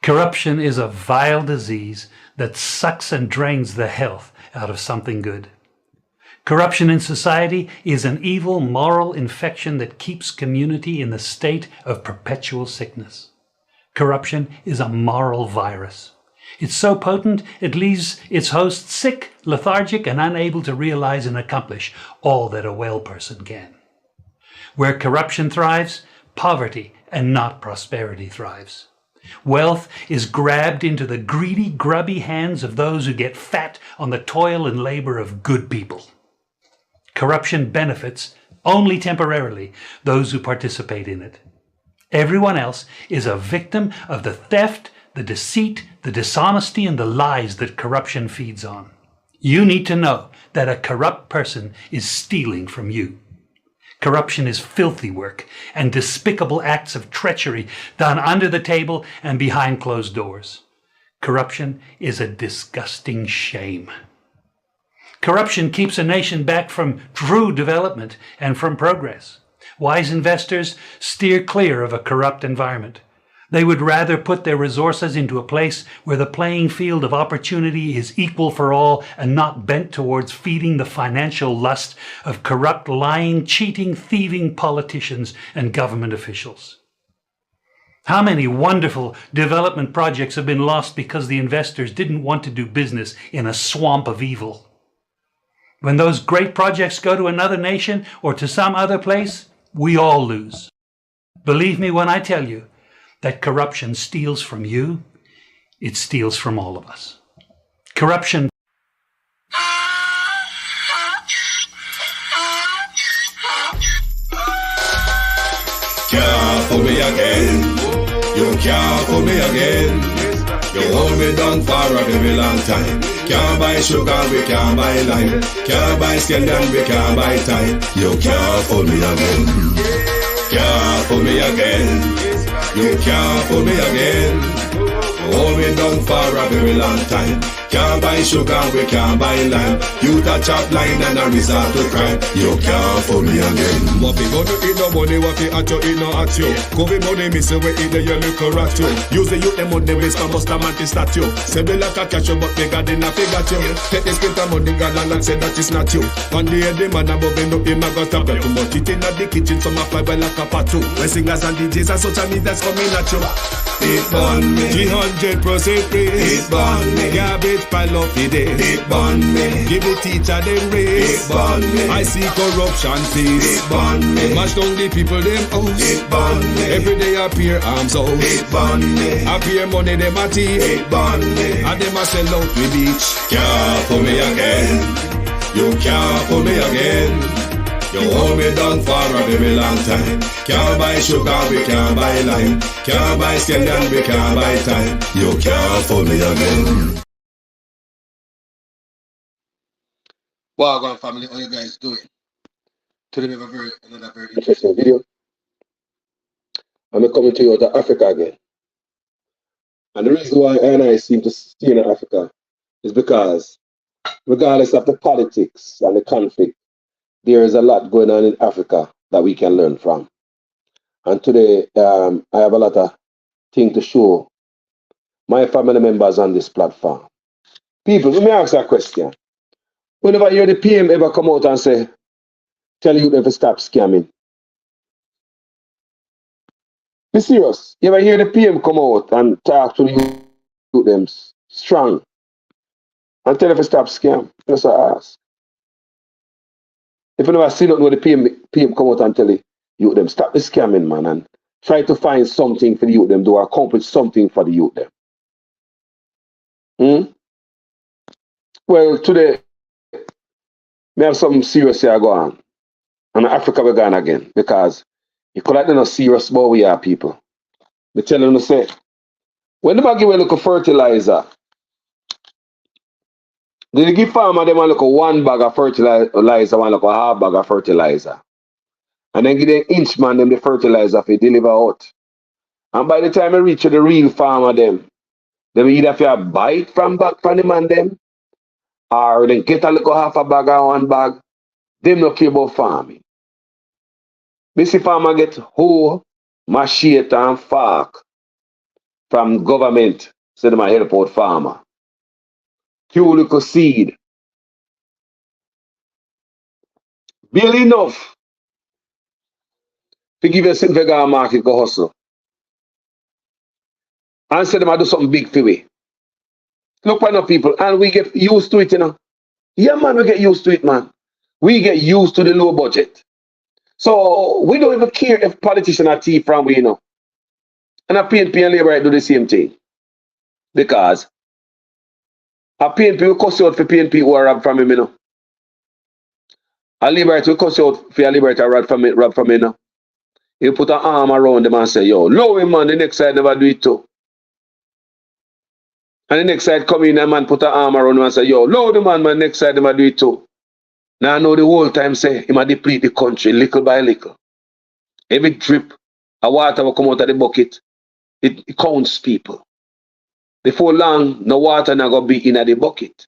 Corruption is a vile disease that sucks and drains the health out of something good. Corruption in society is an evil moral infection that keeps community in the state of perpetual sickness. Corruption is a moral virus. It's so potent it leaves its host sick, lethargic, and unable to realize and accomplish all that a well person can. Where corruption thrives, poverty and not prosperity thrives. Wealth is grabbed into the greedy, grubby hands of those who get fat on the toil and labor of good people. Corruption benefits, only temporarily, those who participate in it. Everyone else is a victim of the theft, the deceit, the dishonesty, and the lies that corruption feeds on. You need to know that a corrupt person is stealing from you. Corruption is filthy work and despicable acts of treachery done under the table and behind closed doors. Corruption is a disgusting shame. Corruption keeps a nation back from true development and from progress. Wise investors steer clear of a corrupt environment. They would rather put their resources into a place where the playing field of opportunity is equal for all and not bent towards feeding the financial lust of corrupt, lying, cheating, thieving politicians and government officials. How many wonderful development projects have been lost because the investors didn't want to do business in a swamp of evil? When those great projects go to another nation or to some other place, we all lose. Believe me when I tell you that corruption steals from you, it steals from all of us. Corruption. Can't fool me again. You can't fool me again. You hold me down for a very long time. Can't buy sugar, we can't buy lime. Can't buy scandal, we can't buy time. You can't fool me again. Can't fool me again. You can't fool me again. Hold me down for a very long time. Can't buy sugar, we can't buy lime. You touch up line and a resort to crime. You can't fool me again. What we gonna eat no money, what we at you, eat no at you. Covid money, me say we eat the yellow rat you. Use the youth, them money, waste and bust a man to statue. Say me like a cash, but they got in a figure you. Take the spit of money, God and say that is not you. One day the man above end up him, I got up too much. It in the kitchen, some of my like a patu. When singers and DJs and such a need that's coming at you. It burn me. 300% free. It burn me. Garbage pile up the day. It burn me. Give the teacher them raise. It burn me. I see corruption face. It burn me. Mash down the people them house. It burn me. Every day appear arms out. It burn me. Appear money them a thief. It burn me. And them a sell out the beach. Can't fool me again. You can't fool me again. You hold me down for a very long time. Can't buy sugar, we can't buy lime. Can't buy scandal, we can't buy time. You can't fool me again. Welcome family, how you guys doing? Today we have another very interesting video. I'm coming to you out of Africa again. And the reason why I seem to stay in Africa is because regardless of the politics and the conflict, there is a lot going on in Africa that we can learn from. And today, I have a lot of things to show my family members on this platform. People, let me ask a question. Whenever you hear the PM ever come out and say, tell you them to stop scamming? Be serious. You ever hear the PM come out and talk to you them strong and tell them to stop scam? That's what I ask. If you never see nothing where the PM come out and tell you them stop the scamming, man, and try to find something for the youth them, do accomplish something for the youth them. Well, today, we have something serious here go on. And Africa we're going again, because you could like not serious about we are people. They tell them to say, when they give a look of fertilizer, they give farmer them a look of 1 bag of fertilizer, one look of half bag of fertilizer. And then give them inch man them the fertilizer for deliver out. And by the time I reach to the real farmer them either have to buy it from back from the man them, or then get a little half a bag or 1 bag. Them no care about farming. This farmer get hoe, machete and fork from government, so them a help out farmer. Few little seed. Barely enough to give you a simple go market go hustle. And say them I do something big for we. Look for enough people and we get used to it, you know. Yeah, man, we get used to it, man. We get used to the low budget. So we don't even care if politicians are thief from we, you know. And a PNP and Labour do the same thing. Because a PNP will cuss you out for PNP who are robbed from him, you know. A Labour will cuss you out for a Labour to rob from him, you know. You put an arm around them and say, yo, low him, man, the next side never do it too. And the next side come in and man put an arm around him and say, yo, low the man, next side never do it too. Now I know the whole time say, he might deplete the country little by little. Every drip of water will come out of the bucket. It counts people. Before long, no water not going to be in the bucket.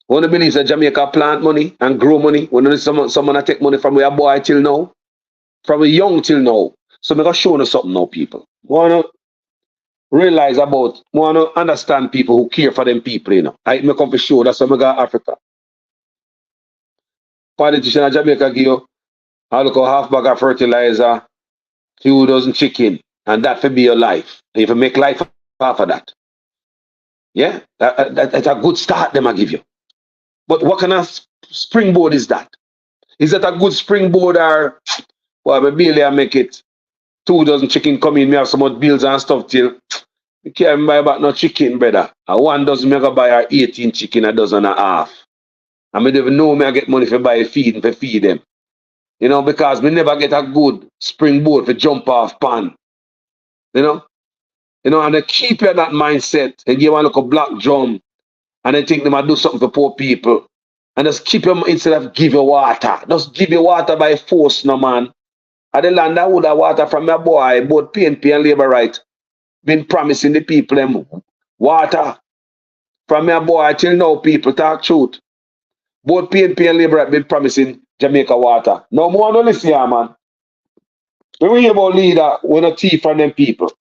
One believes that Jamaica plant money and grow money. When someone take money from a boy till now, from a young till now. So I'm going to show you something now, people. Want to realize about, want to understand people who care for them people, you know. I come for show, that's why I go to Africa. Politician in Jamaica give you a look half bag of fertilizer, 2 dozen chicken, and that will be your life. And if you make life off of that. Yeah, that's a good start them I give you. But what kind of springboard is that? Is that a good springboard or, well, maybe I make it 2 dozen chicken come in, me have some more bills and stuff till you can't buy about no chicken, brother. And 1 dozen me go buy 18 chicken, a dozen and a half. And me don't even know me I get money for buy feed for feed them. You know, because me never get a good springboard for jump off pan. You know? You know, and they keep you in that mindset and give one look a black drum and they think they might do something for poor people. And just keep them instead of give you water. Just give you water by force, no man. At the land that would have water from your boy, both PNP and Labour right, been promising the people them water. From your boy till now, people talk truth. Both PNP and Labour have been promising Jamaica water. No more no listen here, man. When we hear about leader, we're not thief from them people.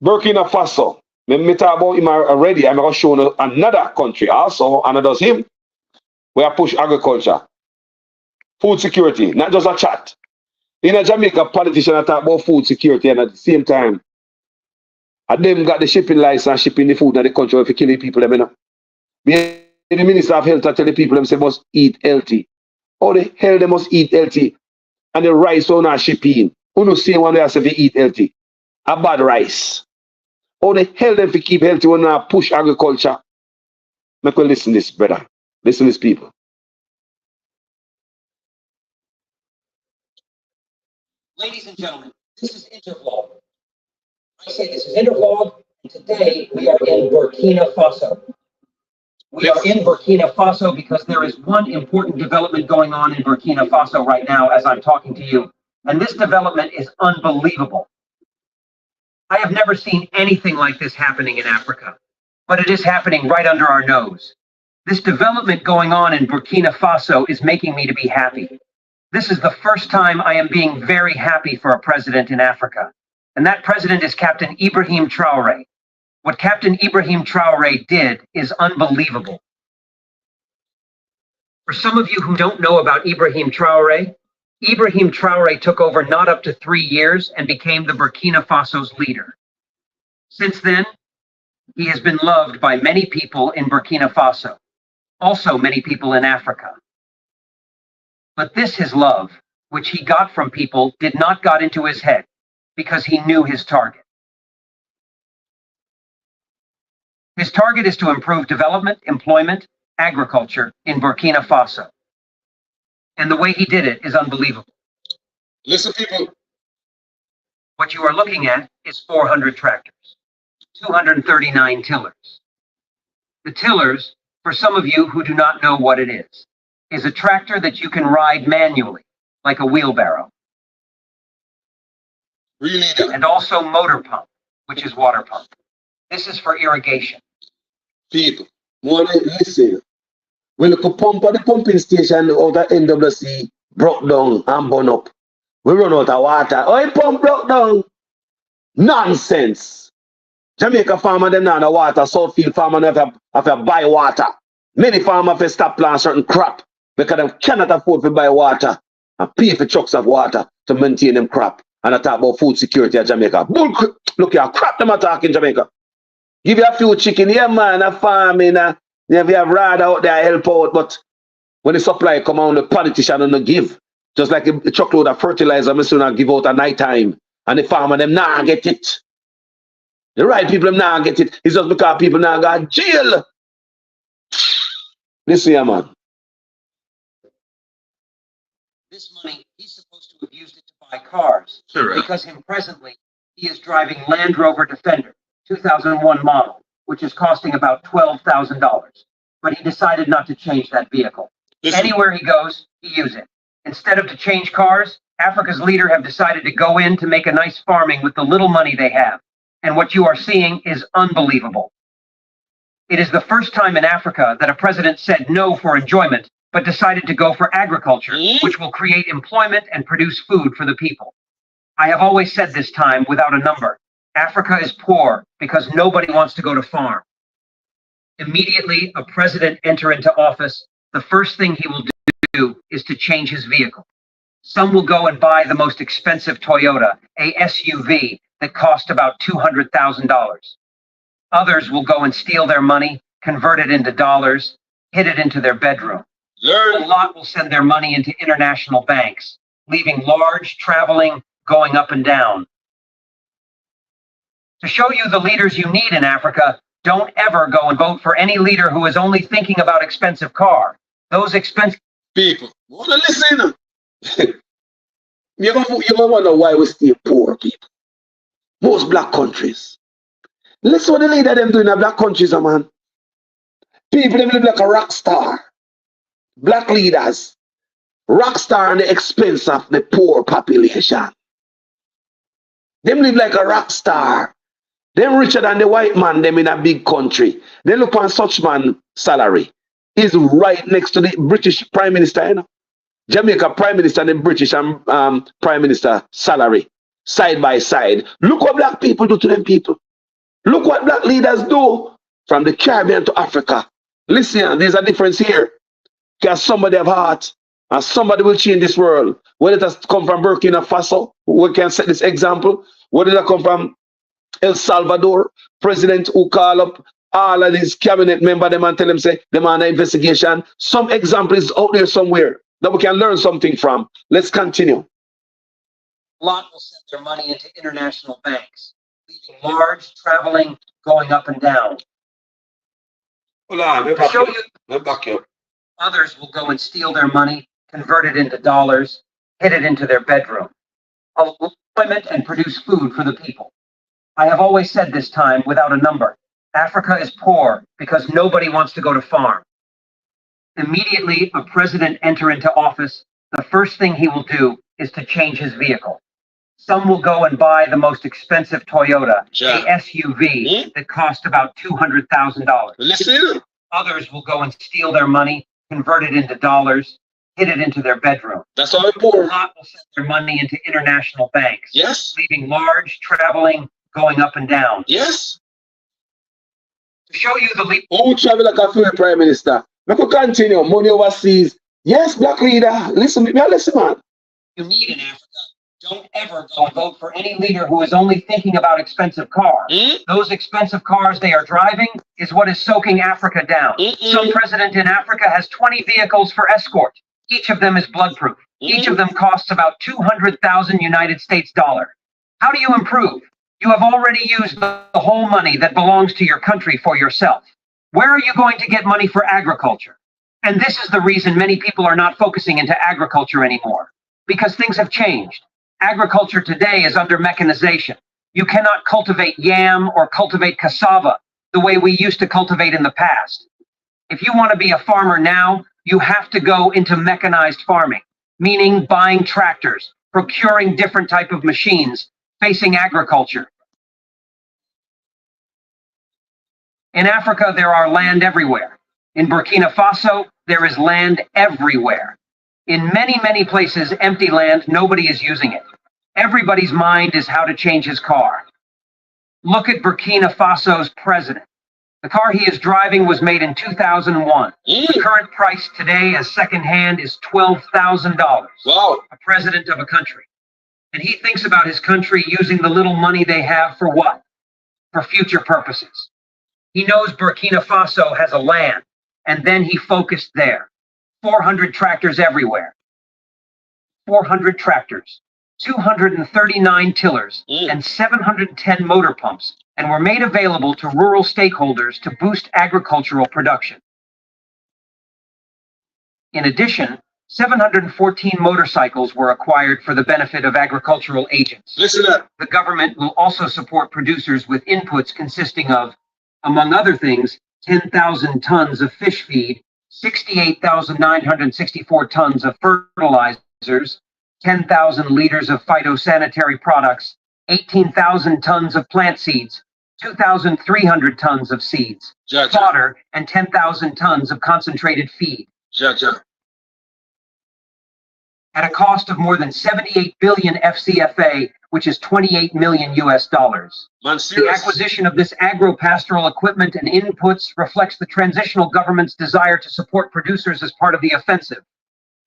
Burkina Faso. When me talk about him already, I'm going to show you another country also, and it does him. We are push agriculture. Food security, not just a chat. In a Jamaica, politicians talk about food security, and at the same time, and them got the shipping license, shipping the food in the country if you kill the people, them, you know. The Minister of Health tell the people them say must eat healthy. How the hell they must eat healthy? And the rice on our shipping. Who no say one day say they eat healthy? A bad rice. How the hell them to keep healthy when they push agriculture? Make well listen this, brother. Listen this, people. Ladies and gentlemen, this is Intervlog. I say this is Intervlog, and today we are in Burkina Faso. We are in Burkina Faso because there is one important development going on in Burkina Faso right now as I'm talking to you. And this development is unbelievable. I have never seen anything like this happening in Africa, but it is happening right under our nose. This development going on in Burkina Faso is making me to be happy. This is the first time I am being very happy for a president in Africa. And that president is Captain Ibrahim Traoré. What Captain Ibrahim Traoré did is unbelievable. For some of you who don't know about Ibrahim Traoré took over not up to 3 years and became the Burkina Faso's leader. Since then, he has been loved by many people in Burkina Faso, also many people in Africa. But this his love, which he got from people, did not got into his head because he knew his target. His target is to improve development, employment, agriculture in Burkina Faso. And the way he did it is unbelievable. Listen, people. What you are looking at is 400 tractors, 239 tillers. The tillers, for some of you who do not know what it is a tractor that you can ride manually, like a wheelbarrow. Really? And also motor pump, which is water pump. This is for irrigation. People, want to listen. We look a pump at the pumping station out of NWC broke down and burn up. We run out of water. Oh, the pump broke down. Nonsense. Jamaica farmer them now no water, Southfield farmer have to buy water. Many farmers have to stop planting certain crop because they cannot afford to buy water and pay for trucks of water to maintain them crop. And I talk about food security in Jamaica. Look here, crap them attack in Jamaica. Give you a few chicken, yeah man, a farming, you have rad out there help out, but when the supply come on, the politician don't give. Just like a truckload of fertilizer, I'm going to give out at night time. And the farmer them nah get it. The right people them nah get it. It's just because people now got jail. Listen here, man. This money, he's supposed to have used it to buy cars. Sure. Because presently, he is driving Land Rover Defender, 2001 model, which is costing about $12,000. But he decided not to change that vehicle. Anywhere he goes, he uses it. Instead of to change cars, Africa's leader have decided to go in to make a nice farming with the little money they have. And what you are seeing is unbelievable. It is the first time in Africa that a president said no for enjoyment, but decided to go for agriculture, which will create employment and produce food for the people. I have always said this time without a number, Africa is poor because nobody wants to go to farm. Immediately a president enter into office, the first thing he will do is to change his vehicle. Some will go and buy the most expensive Toyota, a SUV that cost about $200,000. Others will go and steal their money, convert it into dollars, hid it into their bedroom. A lot will send their money into international banks, leaving large, traveling, going up and down. To show you the leaders you need in Africa, don't ever go and vote for any leader who is only thinking about expensive car. Those expensive People, want to listen? you ever wonder why we still poor people? Most black countries. Listen what the leader them doing in black countries, man. People them live like a rock star. Black leaders. Rock star at the expense of the poor population. Them live like a rock star. Them richer than the white man them in a big country. They look on such man salary. Is right next to the British Prime Minister, you know. Jamaica Prime Minister and the British Prime Minister salary, side by side. Look what black people do to them people. Look what black leaders do from the Caribbean to Africa. Listen, there's a difference here. Because somebody have heart and somebody will change this world. Whether it has come from Burkina Faso, we can set this example. Whether it come from El Salvador, president who call up all of these cabinet members them and tell them say them on an investigation. Some example is out there somewhere that we can learn something from. Let's continue. A lot will send their money into international banks, leaving large, traveling, going up and down. Hold on, To show you, others will go and steal their money, convert it into dollars, hid it into their bedroom. Employment and produce food for the people. I have always said this time without a number. Africa is poor because nobody wants to go to farm. Immediately a president enter into office, the first thing he will do is to change his vehicle. Some will go and buy the most expensive Toyota, a SUV that cost about $200,000. Listen. Others will go and steal their money, convert it into dollars, hid it into their bedroom. That's how poor. A lot will send their money into international banks, Yes. leaving large, traveling, going up and down. Yes. To show you the leap. Who travel like a future prime minister? Let me continue. Money overseas. Yes, black leader. Listen, listen, man. You need in Africa. Don't ever go and vote for any leader who is only thinking about expensive cars. Those expensive cars they are driving is what is soaking Africa down. Some president in Africa has 20 vehicles for escort. Each of them is bloodproof. Each of them costs about 200,000 United States dollars. How do you improve? You have already used the whole money that belongs to your country for yourself. Where are you going to get money for agriculture? And this is the reason many people are not focusing into agriculture anymore. Because things have changed. Agriculture today is under mechanization. You cannot cultivate yam or cultivate cassava the way we used to cultivate in the past. If you want to be a farmer now, you have to go into mechanized farming, meaning buying tractors, procuring different type of machines, facing agriculture. In Africa, there are land everywhere. In Burkina Faso, there is land everywhere. In many, many places, empty land, nobody is using it. Everybody's mind is how to change his car. Look at Burkina Faso's president. The car he is driving was made in 2001. The current price today as secondhand is $12,000. Wow. A president of a country. And he thinks about his country using the little money they have for what? For future purposes. He knows Burkina Faso has a land, and then he focused there. 400 tractors everywhere. 400 tractors, 239 tillers, and 710 motor pumps, and were made available to rural stakeholders to boost agricultural production. In addition, 714 motorcycles were acquired for the benefit of agricultural agents. Listen up. The government will also support producers with inputs consisting of, among other things, 10,000 tons of fish feed, 68,964 tons of fertilizers, 10,000 liters of phytosanitary products, 18,000 tons of plant seeds, 2,300 tons of seeds, fodder, and 10,000 tons of concentrated feed. At a cost of more than 78 billion FCFA, which is 28 million US dollars. The acquisition of this agro-pastoral equipment and inputs reflects the transitional government's desire to support producers as part of the offensive.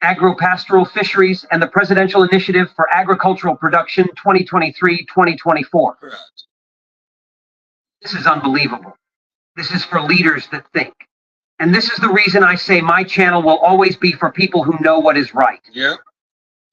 Agro-pastoral fisheries and the Presidential Initiative for Agricultural Production 2023-2024. This is unbelievable. This is for leaders that think. And this is the reason I say my channel will always be for people who know what is right. Yeah,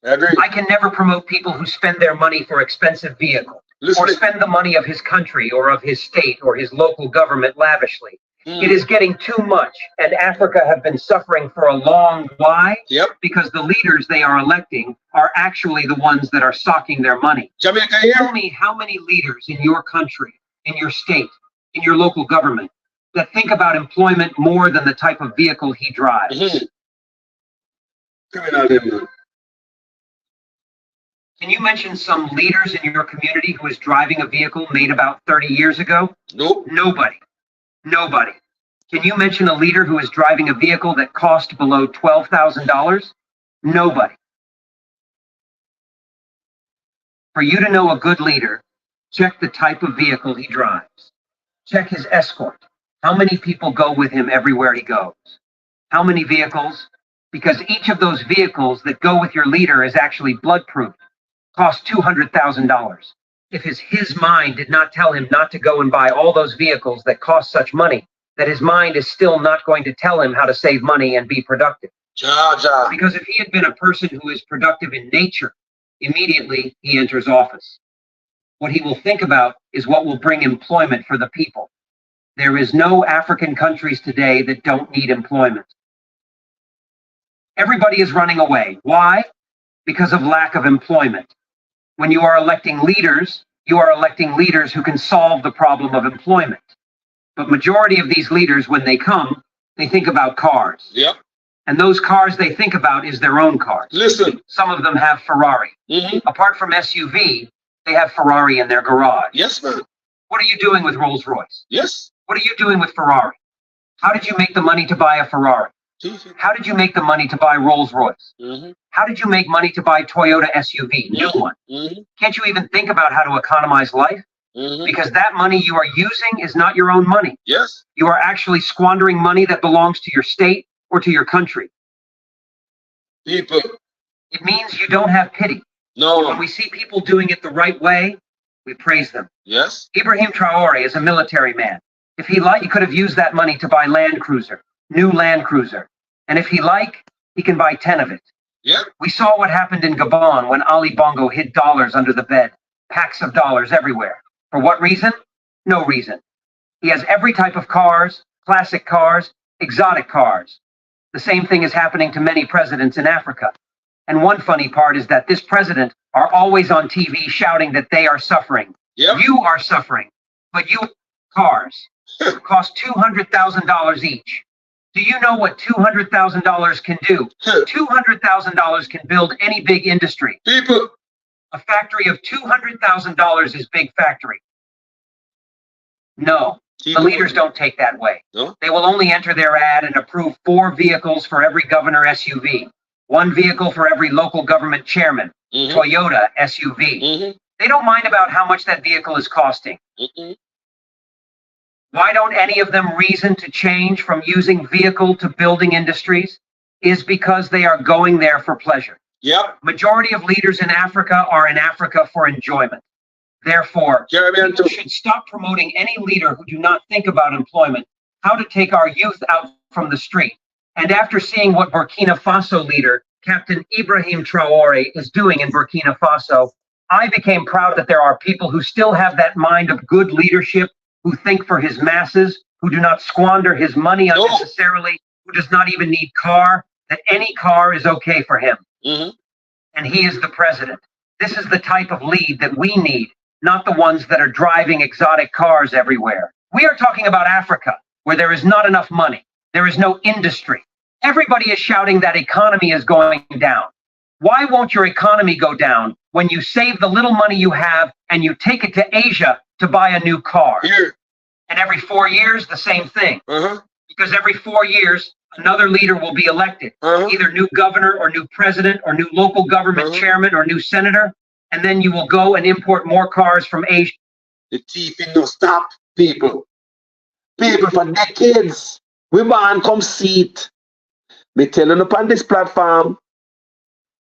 I agree. I can never promote people who spend their money for expensive vehicles, or spend the money of his country or of his state or his local government lavishly. It is getting too much, and Africa have been suffering for a long while because the leaders they are electing are actually the ones that are socking their money. Jamaica here. Tell me how many leaders in your country, in your state, in your local government that think about employment more than the type of vehicle he drives. Can you mention some leaders in your community who is driving a vehicle made about 30 years ago? Nope. Nobody. Nobody. Can you mention a leader who is driving a vehicle that cost below $12,000? Nobody. For you to know a good leader, check the type of vehicle he drives. Check his escort. How many people go with him everywhere he goes? How many vehicles? Because each of those vehicles that go with your leader is actually bloodproof. Cost $200,000. If his mind did not tell him not to go and buy all those vehicles that cost such money, that his mind is still not going to tell him how to save money and be productive. Because if he had been a person who is productive in nature, immediately he enters office. What he will think about is what will bring employment for the people. There is no African countries today that don't need employment. Everybody is running away. Why? Because of lack of employment. When you are electing leaders, you are electing leaders who can solve the problem of employment. But majority of these leaders, when they come, they think about cars. Yep. And those cars they think about is their own cars. Listen. Some of them have Ferrari. Apart from SUV, they have Ferrari in their garage. Yes, man. What are you doing with Rolls Royce? Yes. What are you doing with Ferrari? How did you make the money to buy a Ferrari? How did you make the money to buy Rolls Royce? How did you make money to buy Toyota SUV? New one. Can't you even think about how to economize life? Because that money you are using is not your own money. Yes. You are actually squandering money that belongs to your state or to your country. People. It means you don't have pity. No. When we see people doing it the right way, we praise them. Yes. Ibrahim Traore is a military man. If he liked, he could have used that money to buy Land Cruiser, new Land Cruiser. And if he he can buy 10 of it. Yeah. We saw what happened in Gabon when Ali Bongo hid dollars under the bed, packs of dollars everywhere. For what reason? No reason. He has every type of cars, classic cars, exotic cars. The same thing is happening to many presidents in Africa. And one funny part is that this president are always on TV shouting that they are suffering. Yep. You are suffering, but cars cost $200,000 each. Do you know what $200,000 can do? $200,000 can build any big industry. People. A factory of $200,000 is big factory. No, the leaders don't take that way. No? They will only enter their ad and approve 4 vehicles for every governor SUV, 1 vehicle for every local government chairman, Toyota SUV. They don't mind about how much that vehicle is costing. Why don't any of them reason to change from using vehicle to building industries? Is because they are going there for pleasure. Yep. Majority of leaders in Africa are in Africa for enjoyment. Therefore, we should stop promoting any leader who do not think about employment, how to take our youth out from the street. And after seeing what Burkina Faso leader, Captain Ibrahim Traore, is doing in Burkina Faso, I became proud that there are people who still have that mind of good leadership, who think for his masses, who do not squander his money unnecessarily, who does not even need car, that any car is okay for him. And he is the president. This is the type of lead that we need, not the ones that are driving exotic cars everywhere. We are talking about Africa, where there is not enough money. There is no industry. Everybody is shouting that economy is going down. Why won't your economy go down when you save the little money you have and you take it to Asia to buy a new car? And every 4 years, the same thing. Because every 4 years, another leader will be elected, either new governor or new president or new local government chairman or new senator, and then you will go and import more cars from Asia. The thieving no stop, people. People for decades. We man come see it. Me telling up on this platform,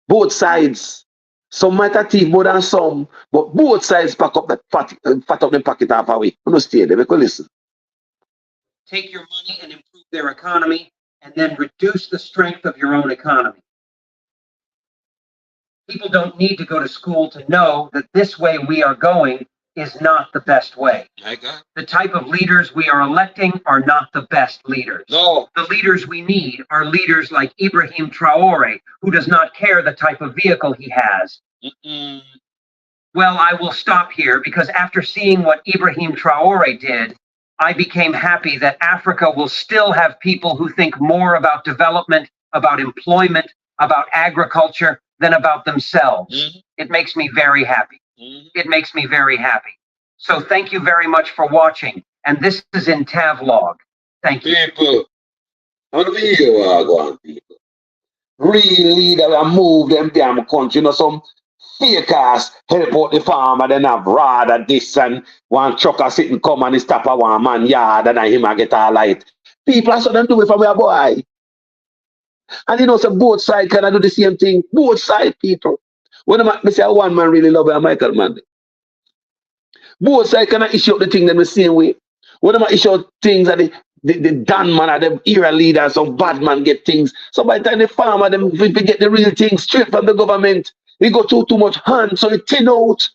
both sides. Some might have thief more than some, but both sides pack up that fat up the pocket half away. You know, stay there, because listen. Take your money and improve their economy, and then reduce the strength of your own economy. People don't need to go to school to know that this way we are going is not the best way. The type of leaders we are electing are not the best leaders. No. The leaders we need are leaders like Ibrahim Traore, who does not care the type of vehicle he has. Well, I will stop here because after seeing what Ibrahim Traore did, I became happy that Africa will still have people who think more about development, about employment, about agriculture than about themselves. It makes me very happy. It makes me very happy. So thank you very much for watching. And this is in Tavlog. Thank you. People, how do you go on, people? Real leader and move them damn country. You know, some fake ass help out the farmer, then have rather this and one trucker sitting come and stop a one man yard and him and get all light. People are so them do it from your boy. And you know, so both sides can do the same thing. Both sides, people. When I say one man really love Michael Manley. Both sides can issue up the thing them the same way. When I issue things that the Dan man and the era leaders, some bad man get things. So by the time the farmer them we get the real thing straight from the government, we go too much hand, so it thin out.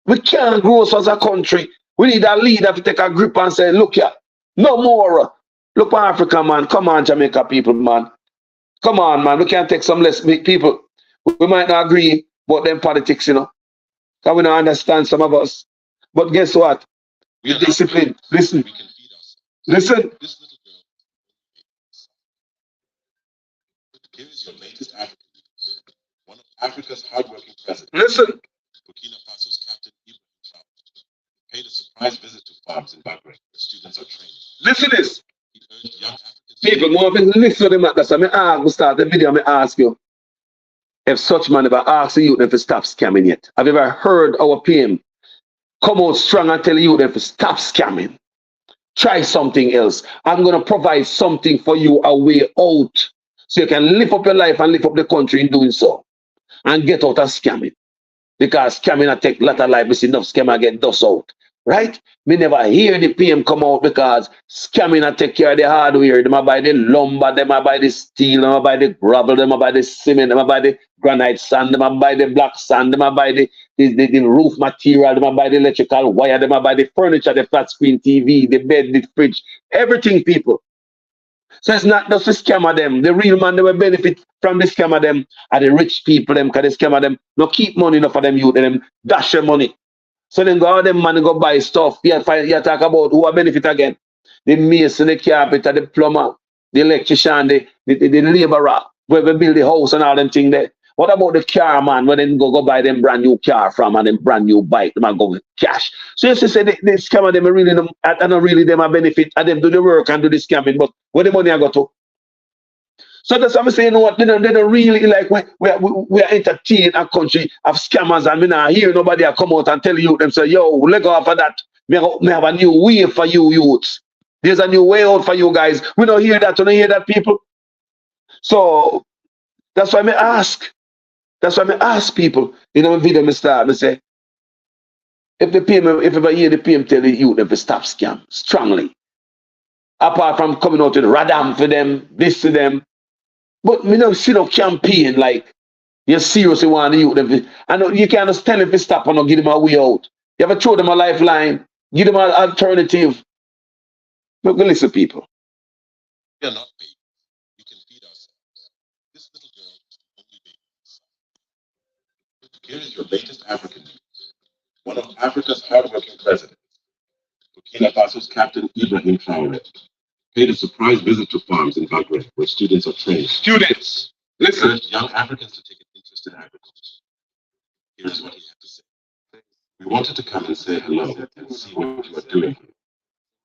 We can't grow as a country. We need a leader to take a grip and say, look here, no more. Look for Africa, man. Come on, Jamaica people, man. Come on, man. We can't take some less big people. We might not agree about them politics, you know. Because we don't understand some of us. But guess what? We're disciplined. Listen. Listen. This little girl, here is your latest African news. One of Africa's hardworking presidents. Listen. Burkina Faso's Captain Ibrahim Traore paid a surprise visit to farms in Bahrain where students are trained. Listen to this. He urged young Africans. People, more than listen to them at that. So I start the video, I ask you, if such man ever ask you if to stop scamming yet? Have you ever heard our PM come out strong and tell you if to stop scamming? Try something else. I'm going to provide something for you, a way out, so you can live up your life and live up the country in doing so. And get out of scamming. Because scamming will take a lot of life. We see enough scammer get dust out. Right? We never hear the PM come out because scamming will take care of the hardware. They might buy the lumber, they might buy the steel, they might buy the gravel, they might buy the cement, they might buy the granite sand, they might buy the black sand, they might buy the roof material, they might buy the electrical wire, they might buy the furniture, the flat screen TV, the bed, the fridge, everything, people. So it's not just the scammer them. The real man, they will benefit from the scammer them are the rich people them, because the scammer them no keep money enough for them youth, them dash your money. So then go all them money go buy stuff. You talk about who are benefit again. The mason, the carpenter, the plumber, the electrician, the laborer, where we build the house and all them things there. What about the car man when they go buy them brand new car from and them brand new bike, them go with cash. So you say the scammer them really I don't really them a benefit and them do the work and do the scamming, but where the money I got to? So that's what I'm saying. You know what? They don't really like we are entertaining a country of scammers, and we not hear nobody come out and tell you them say, yo, let go off of that. Me have a new way for you youths. There's a new way out for you guys. We don't hear that. We don't hear that, people. So that's why I ask. That's why I ask people. You know, video me start. Me say, if the PM, if I hear the PM tell the youth them to stop scam strongly, apart from coming out with radam for them, this to them. But me don't see no campaign like you seriously want the youth them to, I know you can't just tell them to stop and not give them a way out. You ever throw them a lifeline, give them an alternative. But listen, people. We are not babies. We can feed ourselves. This little girl is the only baby. Here is your latest African news. One of Africa's hardworking presidents, Burkina Faso's Captain Ibrahim Traoré, paid a surprise visit to farms in Bagre where students are trained. Students! Listen! Urged young Africans to take an interest in agriculture. Here is what he had to say. We wanted to come and say hello and see what you are doing here,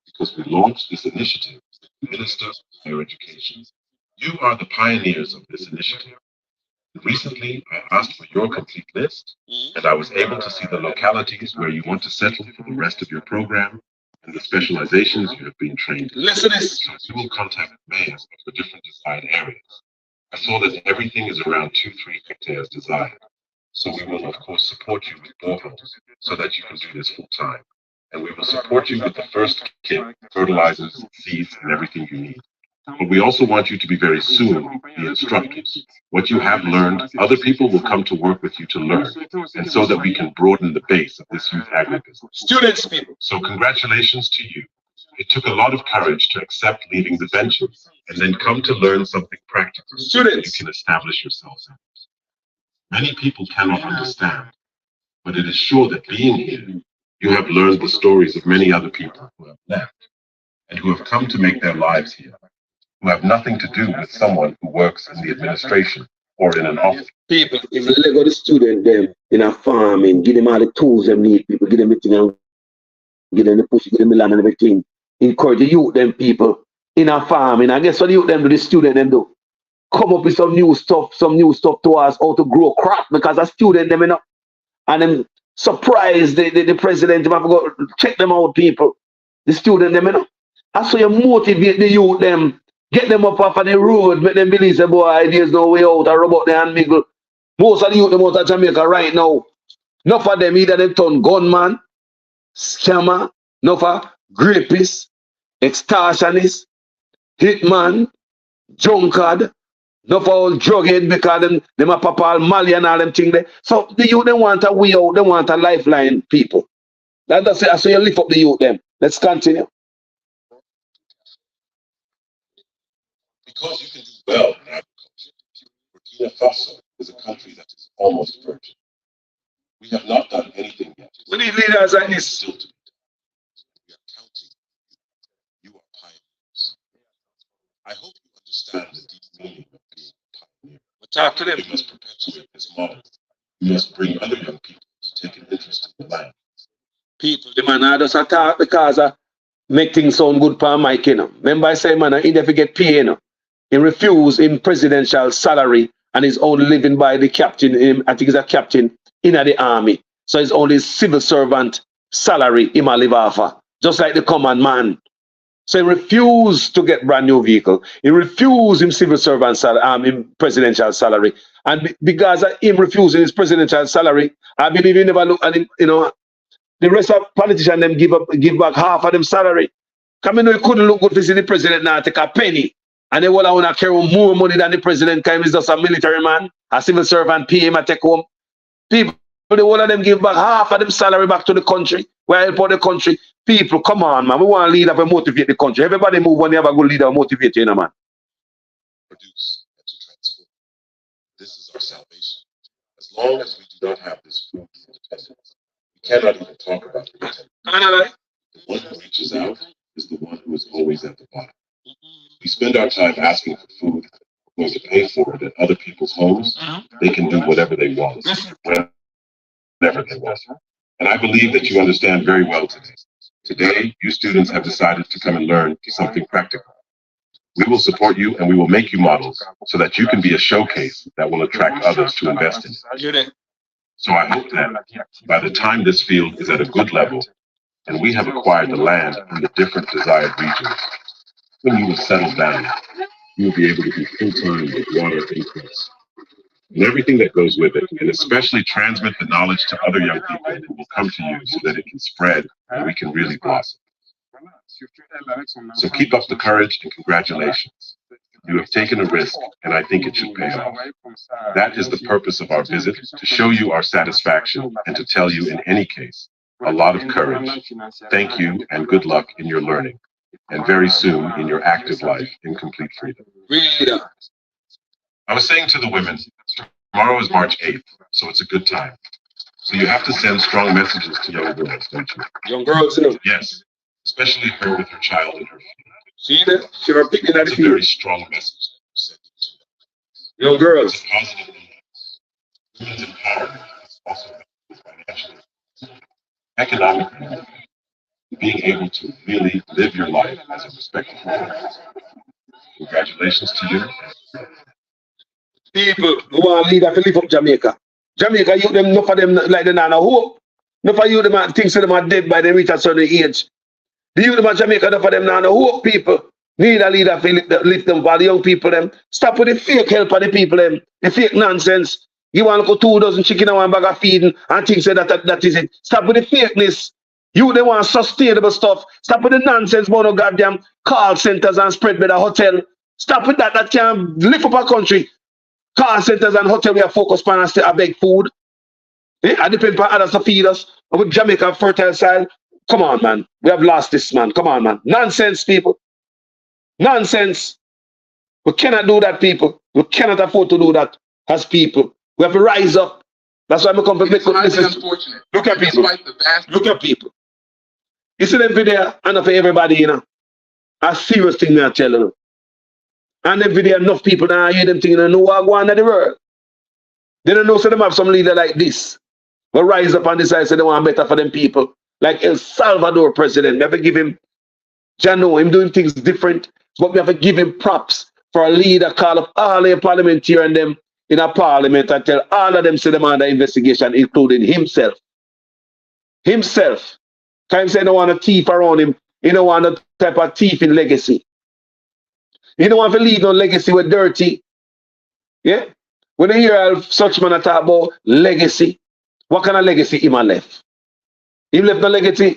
because we launched this initiative with the Minister of Higher Education. You are the pioneers of this initiative. Recently, I asked for your complete list, and I was able to see the localities where you want to settle for the rest of your program and the specializations you have been trained in. Listen, so we will contact mayors of the different desired areas. I saw that everything is around 2-3 hectares desired. So we will, of course, support you with boreholes so that you can do this full time. And we will support you with the first kit, fertilizers, seeds, and everything you need. But we also want you to be very soon the instructors. What you have learned, other people will come to work with you to learn, and so that we can broaden the base of this youth agribusiness. Students, people. So congratulations to you. It took a lot of courage to accept leaving the benches and then come to learn something practical. Students, you can establish yourselves in it. Many people cannot understand, but it is sure that being here, you have learned the stories of many other people who have left and who have come to make their lives here, who have nothing to do with someone who works in the administration or in an office. People, if you let go the student them in a farming, give them all the tools they need, people, give them everything, and give them the push, give them the land and everything. Encourage the youth them people in a farming. I guess what the youth them do, the student them do. Come up with some new stuff to us, how to grow crop, because a student them, you know, and then surprise the president, you have to go check them out, people. The student them, you know. That's how you motivate the youth them. Get them up off of the road, make them believe, say, boy, there's no way out, I rub out the hand mingle. Most of the youth them out of Jamaica right now, enough of them either they turn gunman, scammer, enough of grapists, extortionists, hitman, drunkard, enough of all drughead because them a papa all Mali and all them things there. So the youth them want a way out, they want a lifeline, people. That's it. So you lift up the youth them. Let's continue. Because you can do well in agriculture, Burkina Faso is a country that is almost virgin. We have not done anything yet. We need leaders like this. Still to be done. We are counting. You are pioneers. I hope you understand the deep meaning of being a pioneer. Talk to them. We must perpetuate this model. We must bring other young people to take an interest in the land. People, the man I just attack because make things sound good for Mike, you know. Remember I say, man, he never get paid, you know. He refused in presidential salary and he's only living by the captain. I think he's a captain in the army. So it's only civil servant salary he might live off of, just like the common man. So he refused to get brand new vehicle. He refused him civil servant salary, in presidential salary. And because of him refusing his presidential salary, I believe he never look at him, you know, the rest of politicians them give back half of them salary. Come in, you couldn't look good to see the president now take a penny. And they will want to carry more money than the president because he's just a military man, a civil servant, pay him and take home. People, they will of them give back half of them salary back to the country. We help out the country. People, come on, man. We want a leader to motivate the country. Everybody move when they have a good leader to motivate you, man. Produce and to transform. This is our salvation. As long as we do not have this food independence, we cannot even talk about it. The one who reaches out is the one who is always at the bottom. We spend our time asking for food, we're going to pay for it at other people's homes. They can do whatever they want, whenever they want. And I believe that you understand very well today. Today, you students have decided to come and learn something practical. We will support you and we will make you models so that you can be a showcase that will attract others to invest in. So I hope that by the time this field is at a good level and we have acquired the land in the different desired regions, when you will settle down, you will be able to be full-time with water increase and everything that goes with it, and especially transmit the knowledge to other young people who will come to you so that it can spread and we can really blossom. So keep up the courage and congratulations. You have taken a risk, and I think it should pay off. That is the purpose of our visit, to show you our satisfaction and to tell you, in any case, a lot of courage. Thank you and good luck in your learning, and very soon in your active life in complete freedom. I was saying to the women, tomorrow is March 8th, so it's a good time. So you have to send strong messages to young girls, don't you? Young girls, you know. Yes, especially her with her child in her feet. See that? She was picking at It's the a very field. strong message that you send to them. Young girls. It's a positive influence. Women's empowerment is also financially, economically, being able to really live your life as a respected woman. Congratulations to you. People who want to lead to live up Jamaica. Jamaica, you them, enough of them like they not hope. Enough of you them think so them are dead by the reach a certain age. The youth of Jamaica, enough of them now hope people. Need a leader to lift them for the young people them. Stop with the fake help of the people them. The fake nonsense. You want to go 2 dozen chicken and 1 bag of feeding and think so that is it. Stop with the fakeness. You they want sustainable stuff. Stop with the nonsense about no goddamn call centers and spread by the hotel. Stop with that. That can lift up a country. Call centers and hotel we are focused on and still beg food. I depend on others to feed us. And with Jamaica fertile soil, come on, man. We have lost this, man. Come on, man. Nonsense, people. Nonsense. We cannot do that, people. We cannot afford to do that as people. We have to rise up. That's why I'm coming to make this. Unfortunate. Look at people. Despite the vast Look at people. You see them video, and for everybody, you know. A serious thing me I tell you. And every day enough people now hear them things and know what going on in the world. They don't know so them have some leader like this. But rise up and decide so they want better for them people. Like El Salvador president. We have to give him Jano, him doing things different. But we have to give him props for a leader call up all the parliamentarians and them in a parliament and tell all of them say them under investigation, including himself. Himself. Time say he don't want a thief around him. He don't want a type of thief in legacy. He don't want to leave no legacy with dirty. Yeah? When you hear such man talk about legacy, what kind of legacy him left? He left no legacy,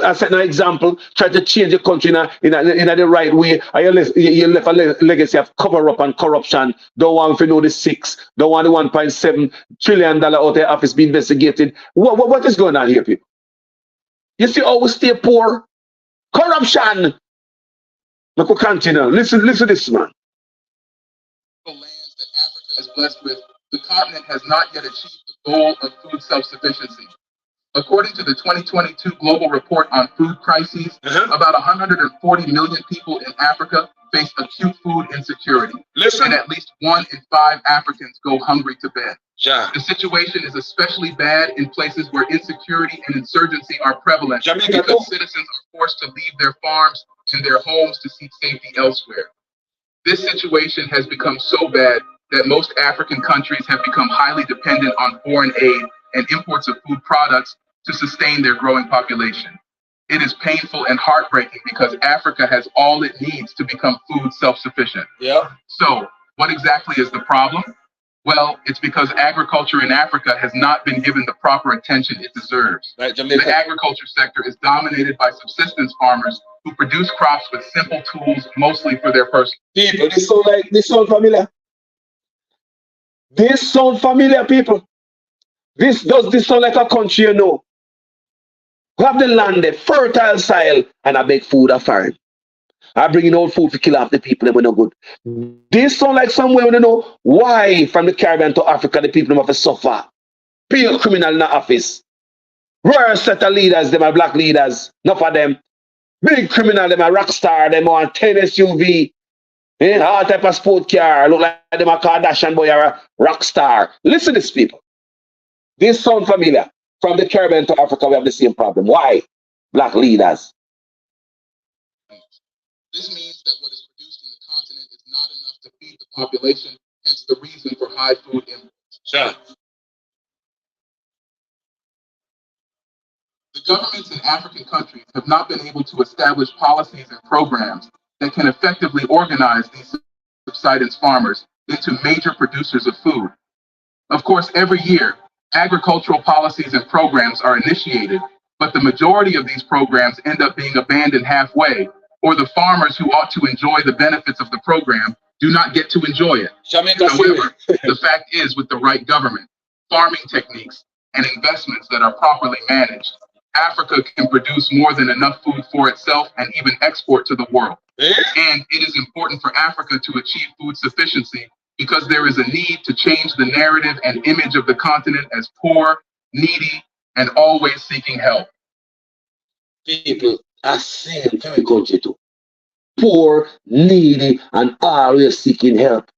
I set an example, try to change the country in the right way. And you left a legacy of cover up and corruption. Don't want to know the 6, don't want the $1.7 trillion out of office be investigated. What is going on here, people? You see how we stay poor? Corruption! Look, we continue. Listen to this, man. the lands that Africa is blessed with, the continent has not yet achieved the goal of food self-sufficiency. According to the 2022 Global Report on Food Crises, about 140 million people in Africa face acute food insecurity. And at least 1 in 5 Africans go hungry to bed. The situation is especially bad in places where insecurity and insurgency are prevalent because citizens are forced to leave their farms and their homes to seek safety elsewhere. This situation has become so bad that most African countries have become highly dependent on foreign aid and imports of food products to sustain their growing population. It is painful and heartbreaking because Africa has all it needs to become food self-sufficient. So what exactly is the problem? Well, it's because agriculture in Africa has not been given the proper attention it deserves. The agriculture sector is dominated by subsistence farmers who produce crops with simple tools, mostly for their personal. People, this sound familiar. This sound familiar, people. This sound like a country, you know. We have the land, the fertile soil, and I beg food a farm. I bring in old food to kill off the people that were no good. This sound like somewhere when you know why from the Caribbean to Africa the people have to suffer. Pure criminal in the office. Rare set of leaders, them are black leaders. Enough of them. Big criminal, them are rock star, them on 10 SUV. All type of sport car. Look like them a Kardashian boy or a rock star. Listen to this, people. This sound familiar. From the Caribbean to Africa, we have the same problem. Why? Black leaders. This means that what is produced in the feed the population, hence the reason for high food imports. Sure. The governments in African countries have not been able to establish policies and programs that can effectively organize these subsistence farmers into major producers of food. Of course, every year, agricultural policies and programs are initiated, but the majority of these programs end up being abandoned halfway, or the farmers who ought to enjoy the benefits of the program do not get to enjoy it. However, the fact is, with the right government, farming techniques, and investments that are properly managed, Africa can produce more than enough food for itself and even export to the world. And it is important for Africa to achieve food sufficiency because there is a need to change the narrative and image of the continent as poor, needy, and always seeking help. People are saying to the country too. Poor, needy, and always seeking help.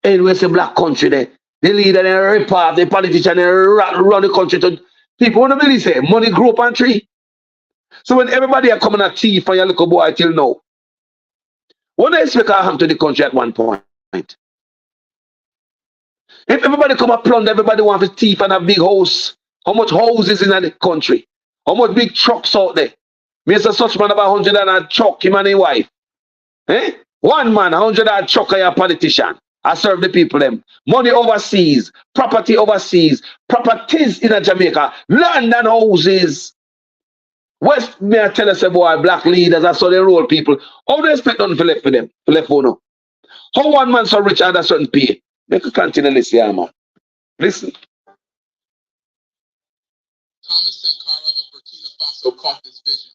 And we say black country there. The leader they rip off, the politician they run the country to people. What do they say? Money grow up on tree. So when everybody are coming at thief and your little boy till now, what do you expect to happen to the country at one point? If everybody come and plunder, everybody wants a thief and a big house. How much houses in the country? How much big trucks out there? Mr. Suchman about 100 and a truck, him and his wife. Eh? One man, 100 and a truck and a politician. I serve the people them. Money overseas, property overseas, properties in a Jamaica, land and houses. West, may I tell us, boy, black leaders, that's how they roll people. How do they expect nothing for left for them? For left for no? How one man so rich and a certain pay? They could continue to listen, yeah, man. Listen. Thomas Sankara of Burkina Faso caught this vision,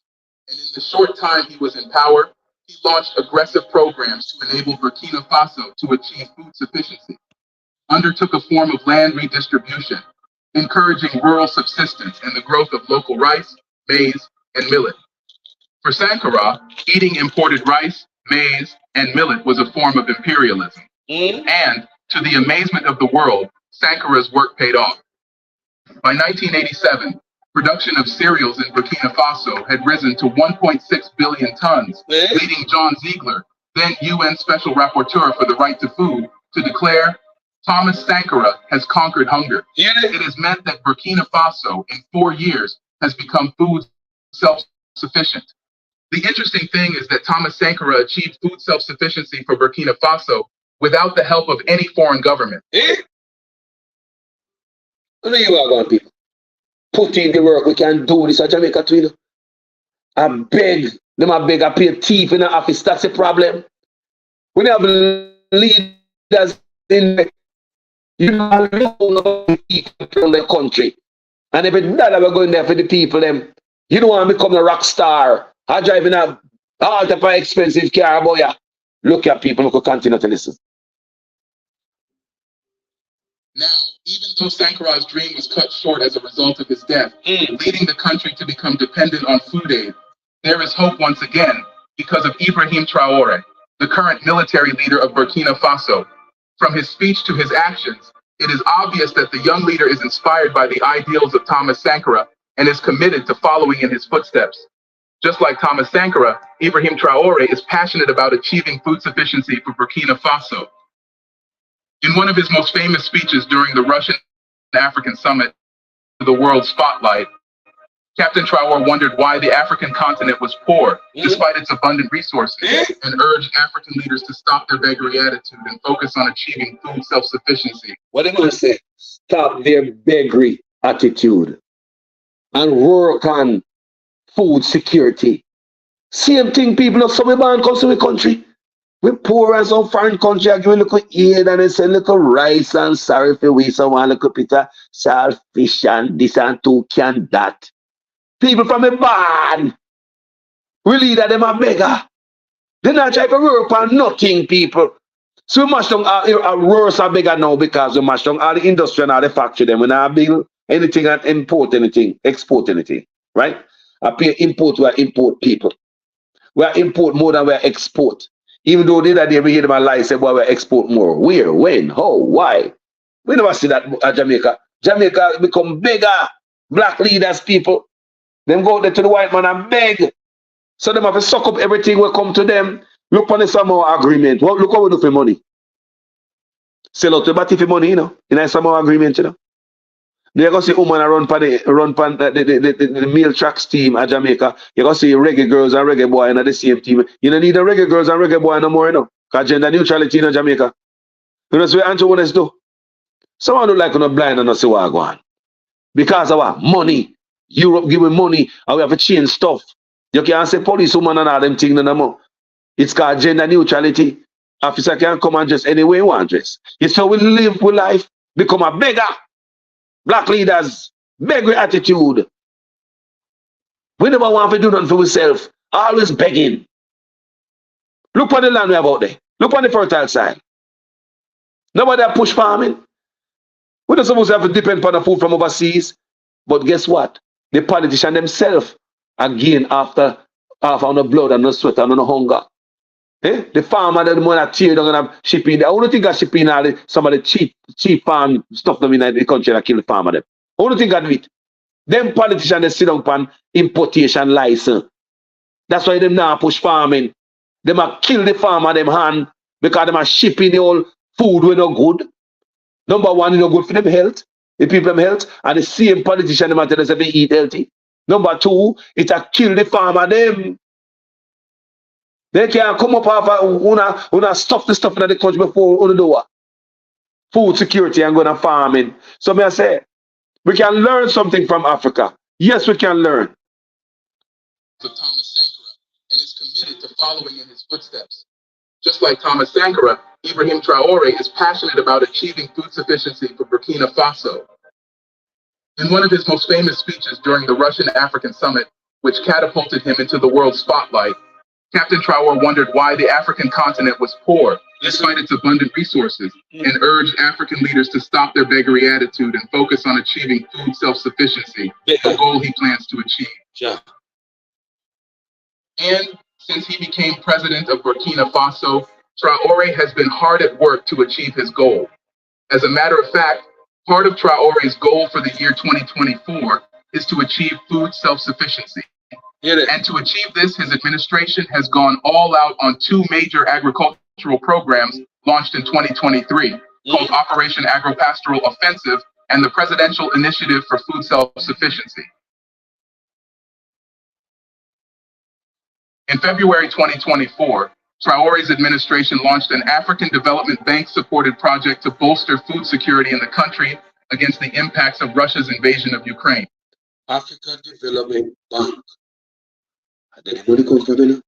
and in the short time he was in power, he launched aggressive programs to enable Burkina Faso to achieve food sufficiency, undertook a form of land redistribution, encouraging rural subsistence and the growth of local rice, maize, and millet. For Sankara, eating imported rice, maize, and millet was a form of imperialism. And, to the amazement of the world, Sankara's work paid off. By 1987, production of cereals in Burkina Faso had risen to 1.6 billion tons, leading John Ziegler, then UN Special Rapporteur for the Right to Food, to declare, Thomas Sankara has conquered hunger. It has meant that Burkina Faso, in 4 years, has become food self-sufficient. The interesting thing is that Thomas Sankara achieved food self-sufficiency for Burkina Faso without the help of any foreign government. What do you want, people? Put in the work, we can do this at Jamaica too. You know? I beg, them I beg, I pay thief in the office, that's the problem. When you have leaders in the, you know from the country. And if it's that we're going there for the people, them, you don't want to become a rock star. I drive in a all type of expensive car, boy. Look at people who could continue to listen. Now, even though Sankara's dream was cut short as a result of his death, leading the country to become dependent on food aid, there is hope once again because of Ibrahim Traore, the current military leader of Burkina Faso. From his speech to his actions, it is obvious that the young leader is inspired by the ideals of Thomas Sankara and is committed to following in his footsteps. Just like Thomas Sankara, Ibrahim Traore is passionate about achieving food sufficiency for Burkina Faso. In one of his most famous speeches during the Russian-African Summit, the World Spotlight, Captain Traore wondered why the African continent was poor, despite its abundant resources, and urged African leaders to stop their beggary attitude and focus on achieving food self-sufficiency. What am I going to say? Stop their beggary attitude and work on food security. Same thing, people of some man comes to the country. We poor as some foreign country, I give a little aid and they send little rice and sorry for we someone little bit of salt fish and this and two can that. People from a band, we leader them a beggar. They not try to work on nothing, people. So we mash down our worse are bigger now because we mash down all the industry and all the factory them. We not build anything and import anything, export anything, right? I pay import, we are import people. We are import more than we are export. Even though the other day we hear them lie, say, boy, we export more. Where, when, how, why? We never see that at Jamaica. Jamaica become bigger. Black leaders, people. Them go out there to the white man and beg. So them have to suck up everything will come to them. Look on the summer agreement. Look what we do for money. Sell out the body for money, you know, in a some agreement, you know. You go see women run pan the male tracks team at Jamaica. You go see reggae girls and reggae boy in the same team. You don't need the reggae girls and reggae boy no more, you know. Because gender neutrality in Jamaica. You know what Andrew want us do? Someone who like on a blind and not see what I go on. Because of what? Money. Europe giving money and we have to change stuff. You can't say police woman and all them things no more. It's called gender neutrality. Officer can come and dress any way he want dress. It's how we live with life. Become a beggar. Black leaders, beggar attitude. We never want to do nothing for ourselves. Always begging. Look on the land we have out there. Look on the fertile side. Nobody push farming. We're not supposed to have to depend on the food from overseas. But guess what? The politicians themselves are gain after on the blood and the sweat and the hunger. Eh? The farmer that want to tear down and have shipping. I don't think I shipping all some of the cheap farm stuff them in the country that kill the farmer them. I don't think I do it. Them politicians they sit down on importation license. That's why them now push farming. Them are kill the farmer them hand because them are shipping the whole food we no good. Number one, it's no good for them health, the people them health, and the same politician them tell us they eat healthy. Number two, it a kill the farmer them. They can come up after una stuff the stuff in the country before una do food security and go to farming. So may I say, we can learn something from Africa. Yes, we can learn. Of Thomas Sankara and is committed to following in his footsteps. Just like Thomas Sankara, Ibrahim Traore is passionate about achieving food sufficiency for Burkina Faso. In one of his most famous speeches during the Russian-African summit, which catapulted him into the world spotlight, Captain Traore wondered why the African continent was poor, despite its abundant resources, and urged African leaders to stop their beggary attitude and focus on achieving food self-sufficiency, a goal he plans to achieve. Yeah. And since he became president of Burkina Faso, Traore has been hard at work to achieve his goal. As a matter of fact, part of Traore's goal for the year 2024 is to achieve food self-sufficiency. And to achieve this, his administration has gone all out on two major agricultural programs launched in 2023, called Operation Agropastoral Offensive and the Presidential Initiative for Food Self-Sufficiency. In February 2024, Traore's administration launched an African Development Bank-supported project to bolster food security in the country against the impacts of Russia's invasion of Ukraine. African Development Bank. The money come from you.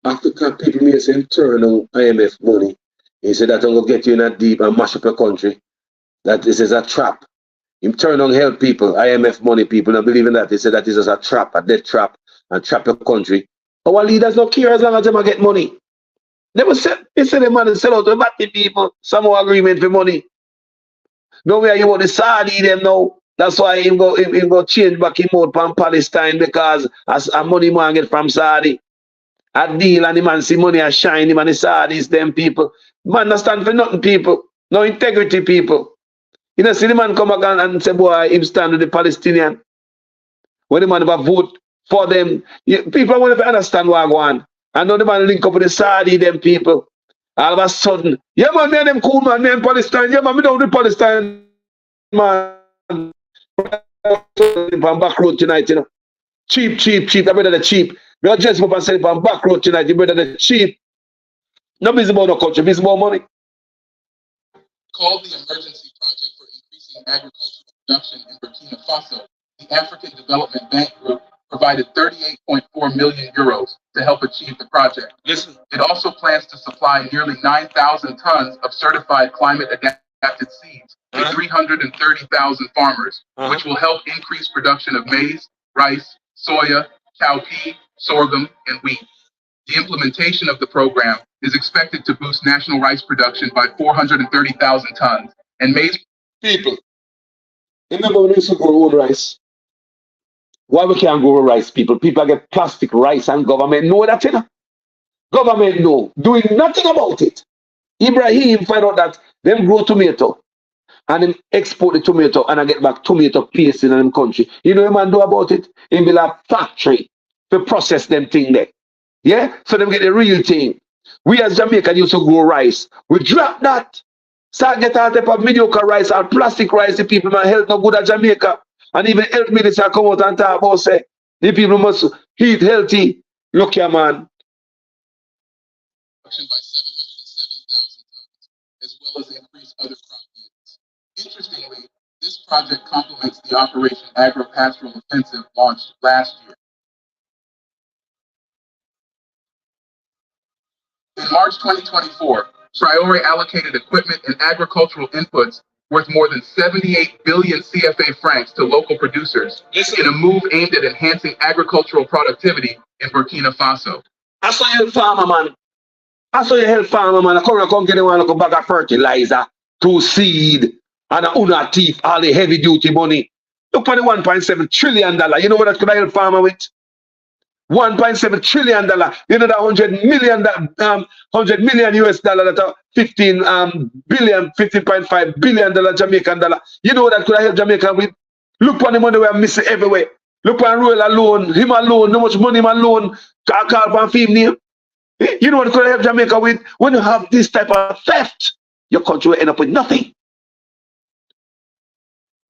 African people may say turn on IMF money. He said that I'm going to get you in that deep and mash up your country. That this is a trap. Him turn on help people, IMF money people, don't believe in that. He said that this is a trap, a death trap, and trap your country. Our leaders don't care as long as they get money. Never said, they said the man sell out to the people, some more agreement for money. No way you want the Saudi them now. That's why he go change back him out from Palestine because as a money man get from Saudi. A deal and the man see money a shine him and the Saudis, them people. Man not stand for nothing, people. No integrity, people. You know, see the man come back and say, boy, him stand with the Palestinian. When the man ever vote for them, people want to understand what I want. And now the man link up with the Saudi, them people. All of a sudden, yeah man, me and them cool man, me and Palestine, yeah man, me down with Palestine, man. On back road tonight, you know. Cheap, I better the cheap. We are just up and sell it on back road tonight, you better the cheap. No business about no culture, business about money. Called the Emergency Project for Increasing Agricultural Production in Burkina Faso, the African Development Bank Group provided 38.4 million euros to help achieve the project. Listen. It also plans to supply nearly 9,000 tons of certified climate-adapted seeds to 330,000 farmers, which will help increase production of maize, rice, soya, cowpea, sorghum, and wheat. The implementation of the program is expected to boost national rice production by 430,000 tons, and maize... People, remember when we used to grow own rice? Why we can't grow rice, people? People get plastic rice and government know that, you know? Government know, doing nothing about it. Ibrahim find out that them grow tomato and them export the tomato and I get back tomato paste in them country. You know what man do about it? He build a factory to process them thing there. Yeah? So them get the real thing. We as Jamaican used to grow rice. We drop that. Start get out of mediocre rice or plastic rice. The people man health no good at Jamaica. And even health minister come out and talk about say the people must eat healthy. Look here, man. By 707,000 tons, as well as increase other crop yields. Interestingly, this project complements the Operation Agro-Pastoral Offensive launched last year. In March 2024, Traore allocated equipment and agricultural inputs worth more than 78 billion CFA francs to local producers in a move aimed at enhancing agricultural productivity in Burkina Faso. I saw you farmer, man. I saw you help farmer, man. I come get one look bag of fertilizer, 2 seed, and a una teeth, all the heavy duty money. Look for the $1.7 trillion. You know what that could help farmer with? $1.7 trillion. You know that 100 million US dollar, that are 15.5 billion dollar Jamaican dollar. You know what that could help Jamaica with? Look for the money we are missing everywhere. Look for Royal alone, him alone, how much money him alone. Call for him name. You know what could help Jamaica with? When you have this type of theft, your country will end up with nothing.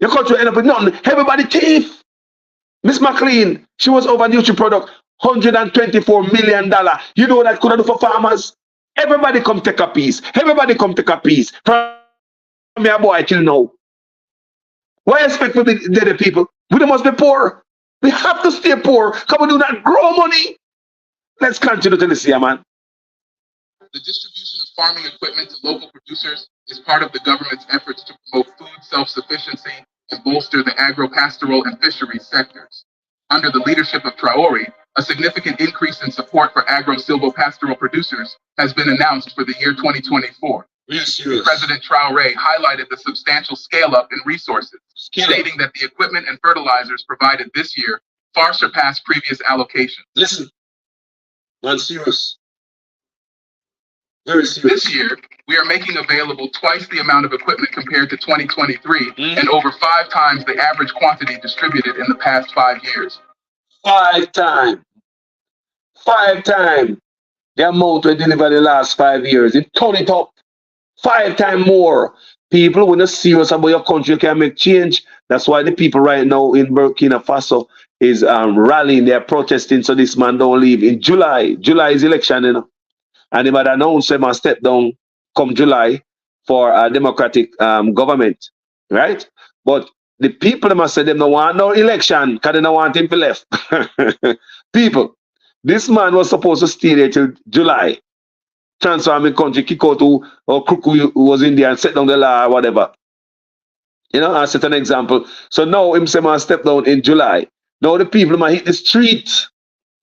Your country will end up with nothing. Everybody thief. Miss McLean, she was over Nutri product, $124 million. You know what that could do for farmers? Everybody come take a piece. Everybody come take a piece. From me a boy till now. Why expect for the people? We must be poor. We have to stay poor. Come on, do not grow money. Let's continue to listen here, man. The distribution of farming equipment to local producers is part of the government's efforts to promote food self-sufficiency and bolster the agro-pastoral and fisheries sectors. Under the leadership of Traore, a significant increase in support for agro-silvopastoral producers has been announced for the year 2024. Yes. President Traore highlighted the substantial scale-up in resources, stating that the equipment and fertilizers provided this year far surpassed previous allocations. Listen, man, serious. Very serious. This year, we are making available twice the amount of equipment compared to 2023 and over 5 times the average quantity distributed in the past 5 years. 5 times. 5 times the amount we delivered the last 5 years. It turn it up. 5 times more. People, when you're serious about your country, you can make change. That's why the people right now in Burkina Faso is rallying, they're protesting so this man don't leave. In July is election, you know. And they might announce him and step down come July for a democratic government, right? But the people must say them don't want no election because they don't want him to left. People, this man was supposed to stay there till July. Transform the country, kick out who or crook who was in there and set down the law or whatever. You know, I set an example. So now him say man step down in July. Now the people might hit the street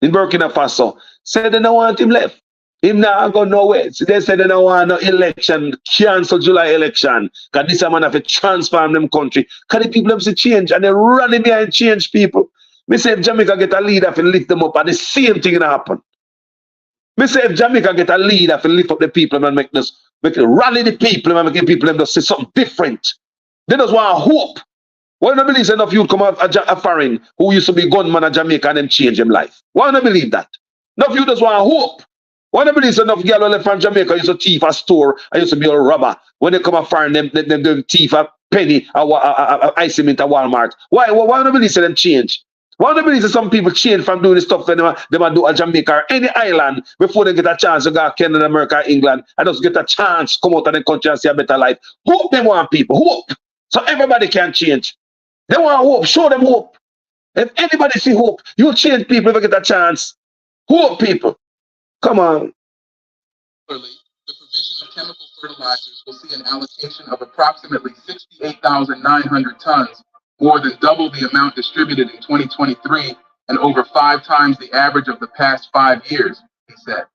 in Burkina Faso. Say they don't want him left. Him now go nowhere. So they said they don't want no election, cancel July election. Because this man have to transform them country. Because the people have to change and they running behind change people. Me say if Jamaica get a leader to lift them up and the same thing gonna happen. Me say if Jamaica get a leader to lift up the people and make it rally the people and make the people them say something different. They just want hope. Why don't believe enough youth come out a foreign who used to be gunman in Jamaica and them change them life? Why don't believe that? Enough you just want hope. Why don't believe enough girl left from Jamaica used to thief a store and used to be a robber. When they come a foreign, them thief a penny, a ice cement at Walmart. Why don't believe them change? Why don't believe some people change from doing the stuff that they do at Jamaica or any island before they get a chance to go to Canada, America, England, and just get a chance come out of the country and see a better life? Hope they want people, hope. So everybody can change. They want hope, show them hope. If anybody see hope, you'll change people if you get a chance. Hope people. Come on. Similarly, the provision of chemical fertilizers will see an allocation of approximately 68,900 tons, more than double the amount distributed in 2023 and over 5 times the average of the past 5 years, he said.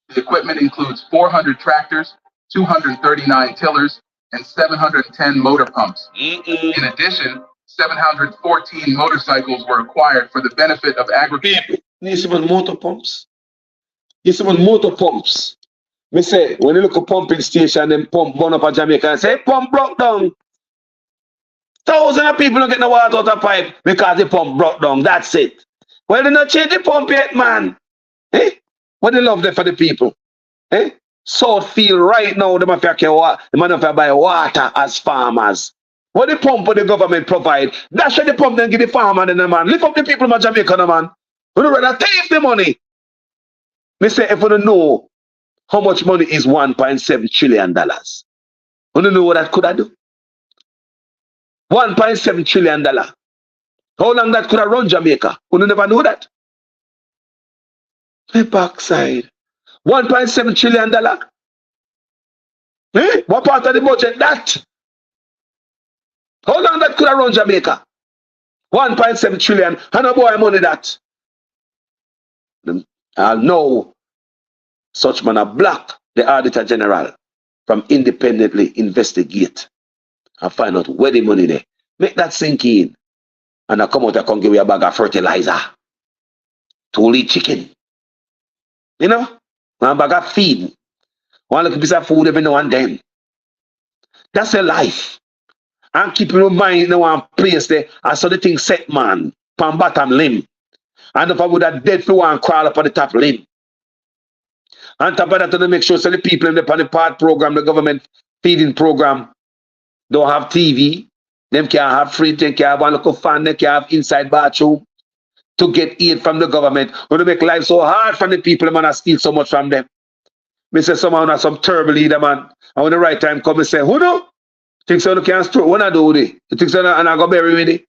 The equipment includes 400 tractors, 239 tillers, and 710 motor pumps. In addition, 714 motorcycles were acquired for the benefit of agriculture. You see about motor pumps? You see about motor pumps? Me say, when you look at pumping station, them pump burn up at Jamaica and say, pump broke down. Thousands of people don't get the water out of pipe because the pump broke down. That's it. Well, they not change the pump yet, man. Eh? What they love there for the people? Eh? Southfield right now, them have to buy water as farmers. What the pump the government provide, that's what the pump then give the farmer then the man. Lift up the people of Jamaica, the man. We don't rather take the money. Me say if you don't know how much money is $1.7 trillion. You don't know what that could have do? $1.7 trillion. How long that could have run Jamaica? You never know that. The backside. $1.7 trillion. Eh? What part of the budget that? How long that could have run Jamaica? 1.7 trillion. How no boy money that? No. Such man a block the Auditor General from independently investigate and find out where the money there. Make that sink in. And I come out and come give you a bag of fertilizer. 2 lead chicken. You know? One bag of feed. One little piece of food every now and then. That's a life. And keep your mind in one place there. I saw the thing set man. Pan bottom limb. And if I would have dead for one crawl up on the top limb. On top of that, to make sure so the people in the part program, the government feeding program, don't have TV. Them can't have fridge, they can't have one local fan, they can't have inside bathroom to get aid from the government. When they make life so hard for the people, man, I steal so much from them. Me say someone has some terrible leader, man. And when the right time come, and say, who know? Think so you can't store? When I do it? You think so and I go bury with it?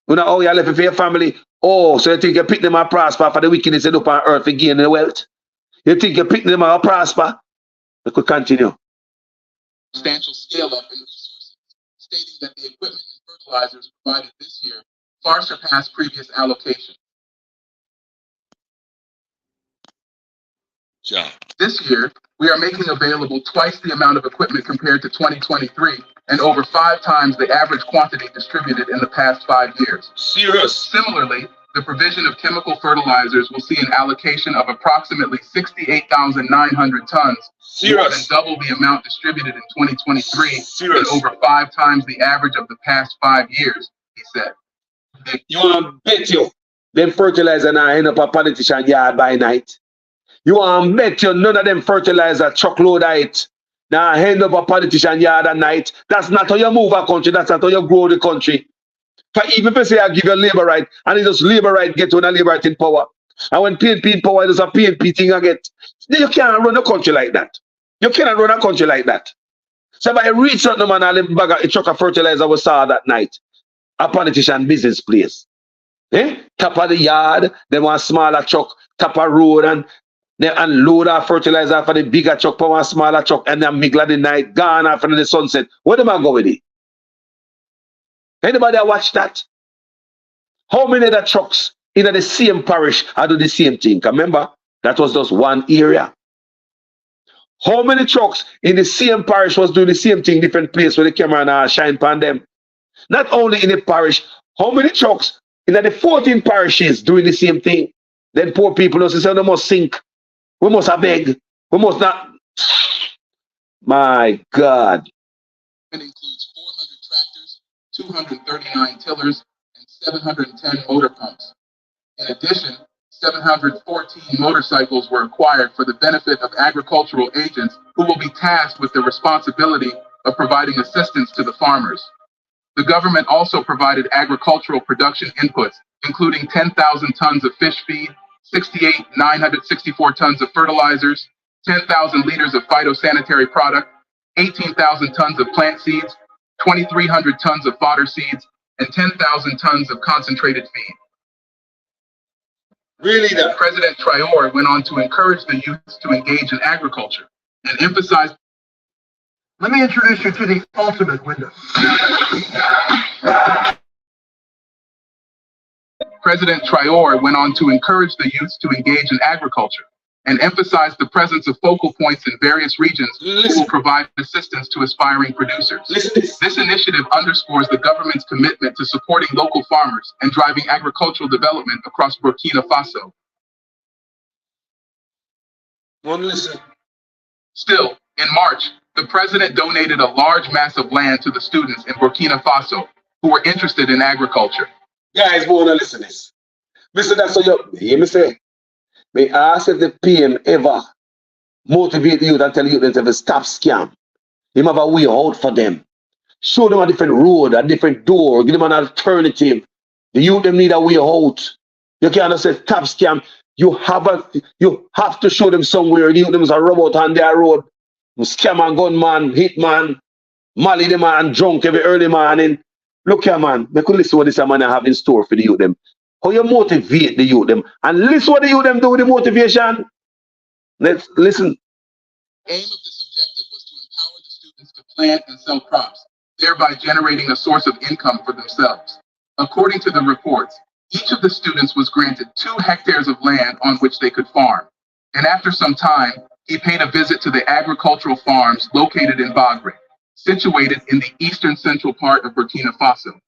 When I, oh, you left it for your family. Oh, so you think you pick them and prosper for the wickedness up on earth and gain the wealth? You think you pick them and prosper? We could continue. Substantial scale up in resources, stating that the equipment and fertilizers provided this year far surpassed previous allocation. Yeah. This year, we are making available twice the amount of equipment compared to 2023 and over 5 times the average quantity distributed in the past 5 years. Serious. Similarly, the provision of chemical fertilizers will see an allocation of approximately 68,900 tons, more than double the amount distributed in 2023 and over 5 times the average of the past 5 years, he said. You want to bet you them fertilizer now end up a politician yard by night? You want to bet you none of them fertilizer truckload of it now end up a politician yard at night? That's not how you move a country. That's not how you grow the country. For even if say I give you labor right, and it's just labor right get when a labor right in power. And when PNP in power, there's a PNP thing I get. You can't run a country like that. You cannot run a country like that. So if I reach something man, a bag of a truck of fertilizer we saw that night. A politician business place. Eh? Top of the yard, they want a smaller truck, top of road and load of fertilizer for the bigger truck, for one smaller truck, and then middle of the night, gone after the sunset. Where do I go with it? Anybody watch that? How many of the trucks in the same parish are do the same thing? Remember, that was just one area. How many trucks in the same parish was doing the same thing, different place where the camera now shine upon them? Not only in the parish, how many trucks in the 14 parishes doing the same thing? Then poor people also say they must sink. We must have beg. We must not. My God. It includes 400 tractors, 239 tillers, and 710 motor pumps. In addition, 714 motorcycles were acquired for the benefit of agricultural agents who will be tasked with the responsibility of providing assistance to the farmers. The government also provided agricultural production inputs, including 10,000 tons of fish feed, 68,964 tons of fertilizers, 10,000 liters of phytosanitary product, 18,000 tons of plant seeds, 2,300 tons of fodder seeds, and 10,000 tons of concentrated feed. Really? President Traore went on to encourage the youth to engage in agriculture and emphasize. Let me introduce you to the ultimate window. President Traore went on to encourage the youth to engage in agriculture and emphasize the presence of focal points in various regions who will provide assistance to aspiring producers. This initiative underscores the government's commitment to supporting local farmers and driving agricultural development across Burkina Faso. Still, in March, the president donated a large mass of land to the students in Burkina Faso who were interested in agriculture. Guys, want to listen to this. Listen, that's what you hear me say. May ask if the PM ever Motivate the youth and tell the youth themselves to stop scam. Him have a way out for them. Show them a different road, a different door, give them an alternative. The youth them need a way out. You can't say stop scam. You have to show them somewhere. The youth them is a robot on their road. Scam and gunman, hitman, Mali them and drunk every early morning. Look here, man. They could listen what this man have in store for the youth them. How you motivate the youth them. And listen what the youth them do with the motivation. Let's listen. The aim of this objective was to empower the students to plant and sell crops, thereby generating a source of income for themselves. According to the reports, each of the students was granted 2 hectares of land on which they could farm. And after some time, he paid a visit to the agricultural farms located in Bagre, situated in the eastern central part of Burkina Faso.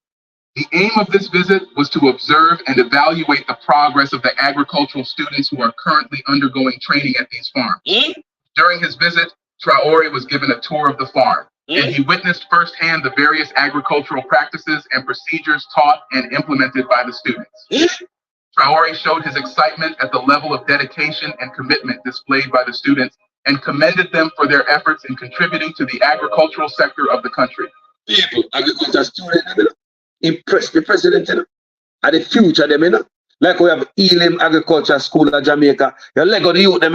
The aim of this visit was to observe and evaluate the progress of the agricultural students who are currently undergoing training at these farms. During his visit, Traore was given a tour of the farm, and he witnessed firsthand the various agricultural practices and procedures taught and implemented by the students. Traore showed his excitement at the level of dedication and commitment displayed by the students and commended them for their efforts in contributing to the agricultural sector of the country. People, agriculture students, impress the president, and the future, them, like we have Elim Agriculture School in Jamaica. You let go the youth, them,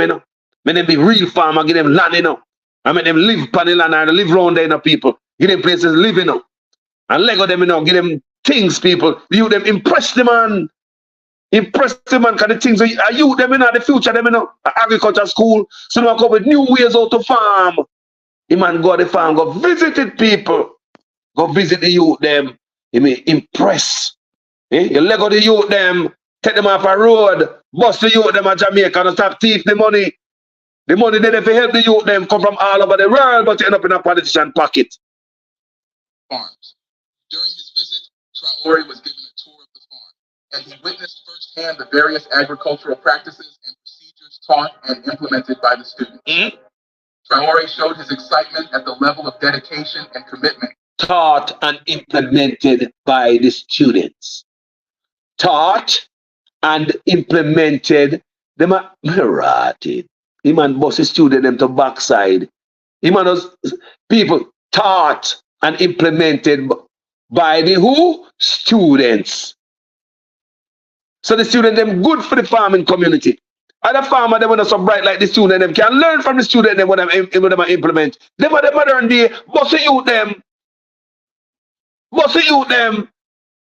make them be real farmer, give them land, and make them live on the land and live around there, people. Give them places to live, and let go them, give them things, people. The youth, them, impress them, man. Impress them, man, because the things are youth, them, the future, them, agriculture school, so they come up with new ways how to farm. The man go to the farm, go visit it, people. Go visit the youth, them. You may impress. You let go the youth them, take them off a road, bust the youth them at Jamaica and stop thief the money. The money they for help the youth them come from all over the world, but end up in a politician pocket. Farms. During his visit, Traore was given a tour of the farm, and he witnessed firsthand the various agricultural practices and procedures taught and implemented by the students. Traore showed his excitement at the level of dedication and commitment taught and implemented by the students. Taught and implemented them are rotted. The man bust the student them to backside. The man was people taught and implemented by the who? Students. So the student them good for the farming community. And the farmer them not so bright like the student them can learn from the student them what them implement. Them are the modern day bust the youth them. But see you them.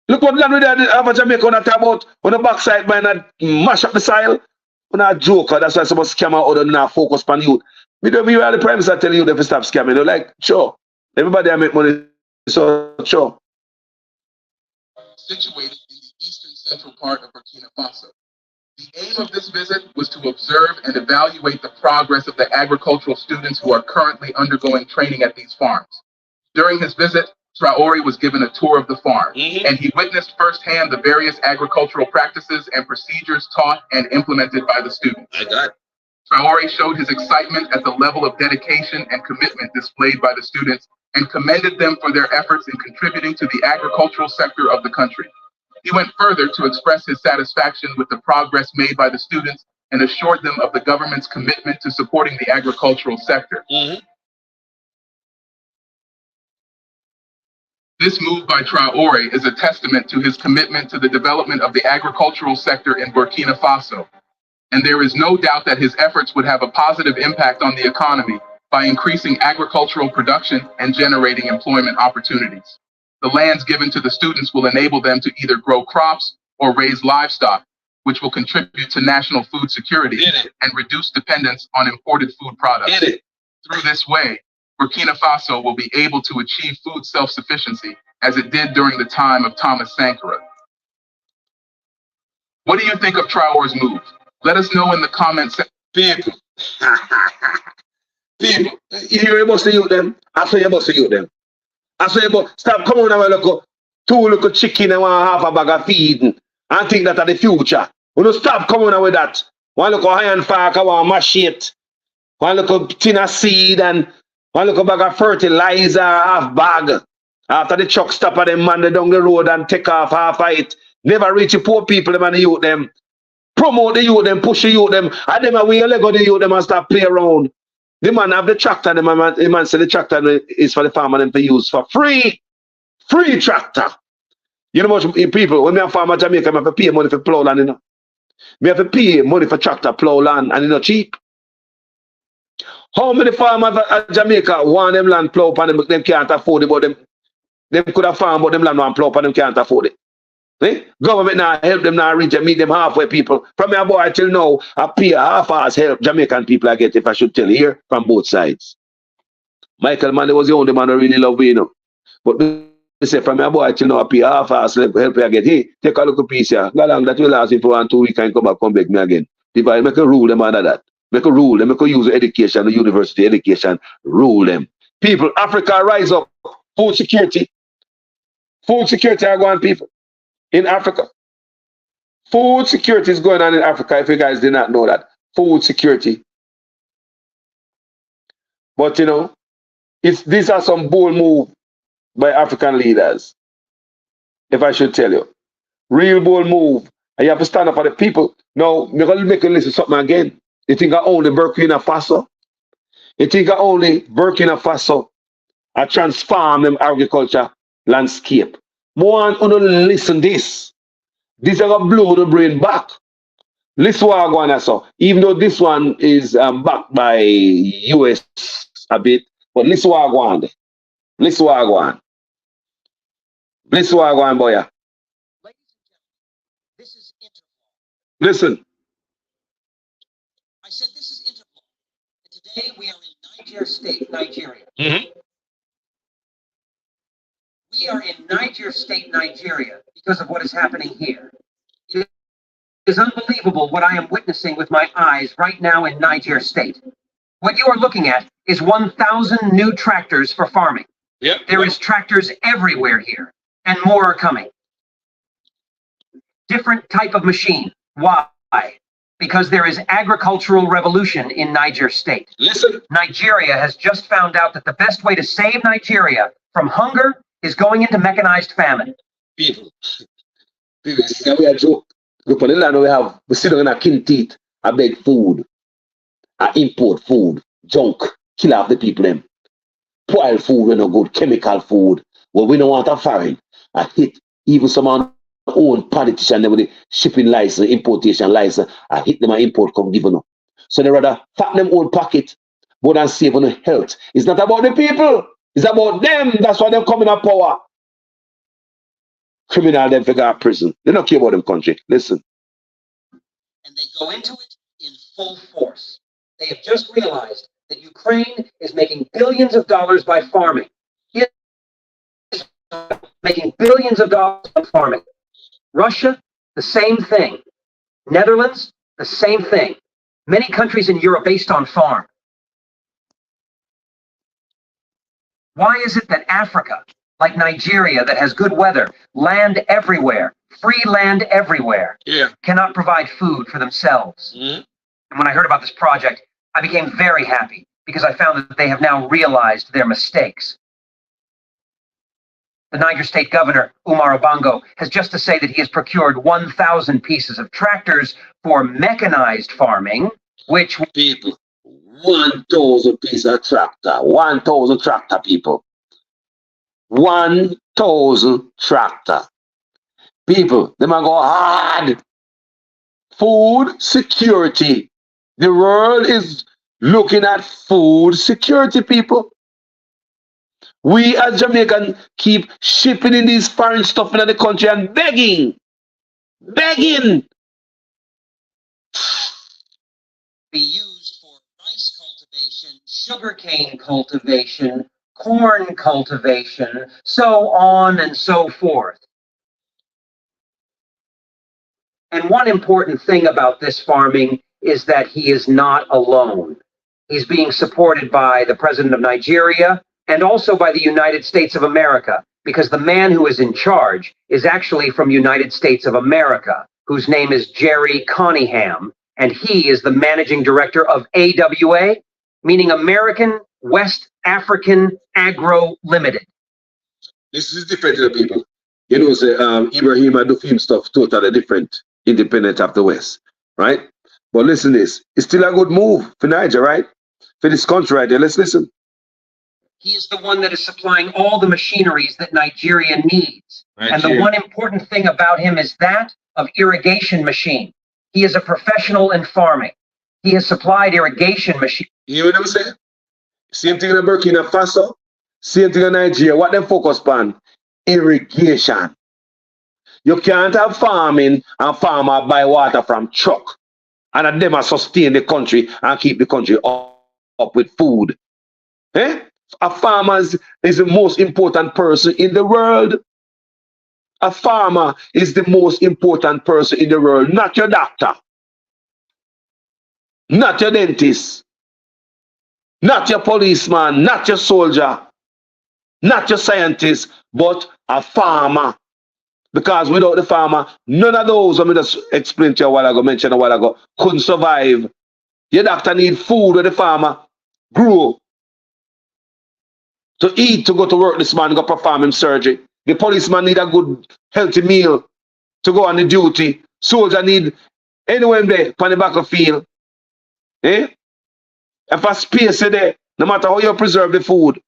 Look what land we have a Jamaica on talk about on the backside man and mash up the soil. On a joker, that's why some scammer other than focus on youth. We don't be the prime minister tell you them to stop scamming. They're like, sure. Everybody I make money, so sure. Situated in the eastern central part of Burkina Faso. The aim of this visit was to observe and evaluate the progress of the agricultural students who are currently undergoing training at these farms. During his visit, Traore was given a tour of the farm, and he witnessed firsthand the various agricultural practices and procedures taught and implemented by the students. Traore showed his excitement at the level of dedication and commitment displayed by the students and commended them for their efforts in contributing to the agricultural sector of the country. He went further to express his satisfaction with the progress made by the students and assured them of the government's commitment to supporting the agricultural sector. This move by Traore is a testament to his commitment to the development of the agricultural sector in Burkina Faso, and there is no doubt that his efforts would have a positive impact on the economy by increasing agricultural production and generating employment opportunities. The lands given to the students will enable them to either grow crops or raise livestock, which will contribute to national food security and reduce dependence on imported food products. Through this way, Burkina Faso will be able to achieve food self-sufficiency as it did during the time of Thomas Sankara. What do you think of Traore's move? Let us know in the comments section. People. People. You must see you them. I say you must see you them. I say you must stop coming on and look two little chicken and one half a bag of feeding and think that are the future. We don't stop coming on with that. One little iron fork, one machete, one little tin of seed and one little bag of fertilizer, half bag. After the truck stop at them man down the road and take off half of it. Never reach the poor people them and the youth them. Promote the youth them, push the youth them, and them away you let go the youth them and start play around. The man have the tractor, the man say the tractor is for the farmer them to use for free. Free tractor. You know much people, when me a farmer Jamaica, I have to pay money for plow land, you know. Me have to pay money for tractor plow land, and it's not cheap. How many farmers at Jamaica want them land plow upon them can't afford it, but them could have farm, but them land want plow upon them can't afford it. See? Government now help them now reach and meet them halfway people. From my boy till now, I pay half-ass help Jamaican people I get, if I should tell you, here from both sides. Michael Manley was the only man who really loved me, you know. But they say from my boy till now, I pay half-ass help I get. Hey, take a look at piece here. Go along, that will last me for 1 2 weeks and come back me again. If I make a rule them under that. Make a rule them, make a use of education, the university education, rule them. People, Africa rise up. Food security. Food security are going people. In Africa. Food security is going on in Africa, if you guys did not know that. Food security. But you know, these are some bold moves by African leaders. If I should tell you. Real bold move. And you have to stand up for the people. Now, I'm going to make a list of something again. You think I only Burkina Faso? You think I only Burkina Faso? I transform them agriculture landscape. More and listen this. This is going to blow the brain back. Listen what I'm going to say. Even though this one is backed by US a bit, but listen what I'm going to. Listen what I'm going. Listen what I'm going, boy. Ladies and gentlemen, this is Interval. Listen. I said this is Interval. And today we are in Niger State, Nigeria. We are in Niger State, Nigeria, because of what is happening here. It is unbelievable what I am witnessing with my eyes right now in Niger State. What you are looking at is 1,000 new tractors for farming. There is tractors everywhere here, and more are coming. Different type of machine. Why? Because there is agricultural revolution in Niger State. Listen. Nigeria has just found out that the best way to save Nigeria from hunger is going into mechanized famine. People, we a joke. Look on the land we sit on a kin teeth, I beg food, I import food, junk, kill off the people them. Spoil food, we no good, chemical food, well we don't want a foreign. I hit even some of our own politician with the shipping license, importation license, I hit them and import come give them. So they rather fat them own pocket, more than save on the health. It's not about the people. It's about them. That's why they're coming up power. Criminal them figure out prison. They don't care about them country. Listen. And they go into it in full force. They have just realized that Ukraine is making billions of dollars by farming. It is making billions of dollars by farming. Russia, the same thing. Netherlands, the same thing. Many countries in Europe based on farm. Why is it that Africa, like Nigeria that has good weather, land everywhere, free land everywhere, cannot provide food for themselves? And when I heard about this project, I became very happy because I found that they have now realized their mistakes. The Niger State Governor, Umar Obango, has just to say that he has procured 1,000 pieces of tractors for mechanized farming, which... People. 1,000 pieces of tractor. 1,000 tractor, people. 1,000 tractor. People, they might go hard. Food security. The world is looking at food security, people. We as Jamaicans keep shipping in these foreign stuff into the country and begging. Begging. Be used for rice cultivation, sugarcane cultivation, corn cultivation, so on and so forth. And one important thing about this farming is that he is not alone. He's being supported by the president of Nigeria and also by the United States of America, because the man who is in charge is actually from United States of America, whose name is Jerry Cunningham, and he is the managing director of AWA, meaning American West African Agro Limited. This is different to the people. You know, say, Ibrahim do film stuff totally different, independent of the West, right? But listen this, it's still a good move for Niger, right? for this country right there. Let's listen. He is the one that is supplying all the machineries that Nigeria needs. And the one important thing about him is that of irrigation machine. He is a professional in farming. He has supplied irrigation machine. You hear what I'm saying? Same thing in Burkina Faso, same thing in Nigeria. What they focus on? Irrigation. You can't have farming and farmer buy water from truck. And them are sustain the country and keep the country up with food. Eh? A farmer is the most important person in the world. A farmer is the most important person in the world, not your doctor, not your dentist, not your policeman, not your soldier, not your scientist, but a farmer. Because without the farmer, none of those, I mean, just explain to you a while ago, mentioned a while ago, couldn't survive. Your doctor need food where the farmer grow. To eat, to go to work this man, go perform him surgery. The policeman need a good, healthy meal to go on the duty. Soldier need anywhere there on the battlefield. Eh? If a space is there, no matter how you preserve the food,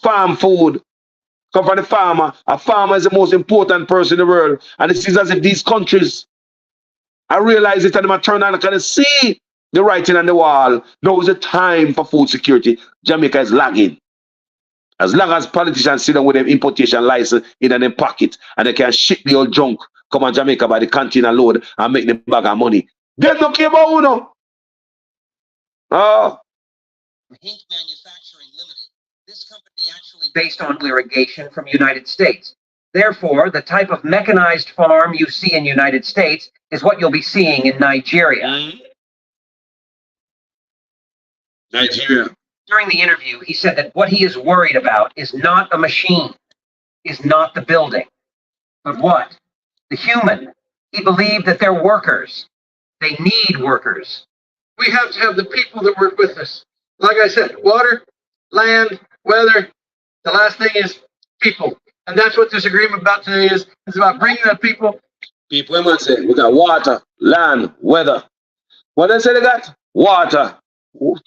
farm food, come from the farmer. A farmer is the most important person in the world. And it seems as if these countries, I realize it and I turn on and kind of see the writing on the wall. Now is the time for food security. Jamaica is lagging. As long as politicians sit down with them importation license in their pocket and they can ship the old junk, come on Jamaica by the container load and make them bag of money. They don't care about Uno. Oh. Hink Manufacturing Limited. This company actually based on irrigation from United States. Therefore, the type of mechanized farm you see in United States is what you'll be seeing in Nigeria. Nigeria. During the interview, he said that what he is worried about is not a machine, is not the building, but what? The human. He believed that they're workers. They need workers. We have to have the people that work with us. Like I said, water, land, weather. The last thing is people. And that's what this agreement about today is. It's about bringing the people. People, man say, we got water, land, weather. What they say they got? Water.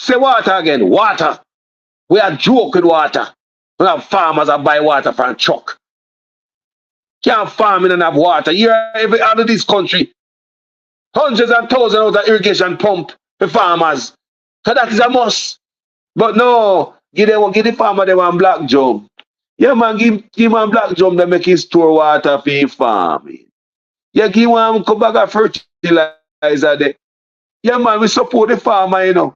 Say water again, water. We are joking water. We have farmers that buy water from truck. Can't farm and have water. Here, every out of this country, hundreds and thousands out of irrigation pump for farmers. So that is a must. But no, give the farmer them one black drum. Yeah, man, give man black drum that make him store water for his farming. Yeah, give one come back of fertilizer there. Yeah, man, we support the farmer, you know.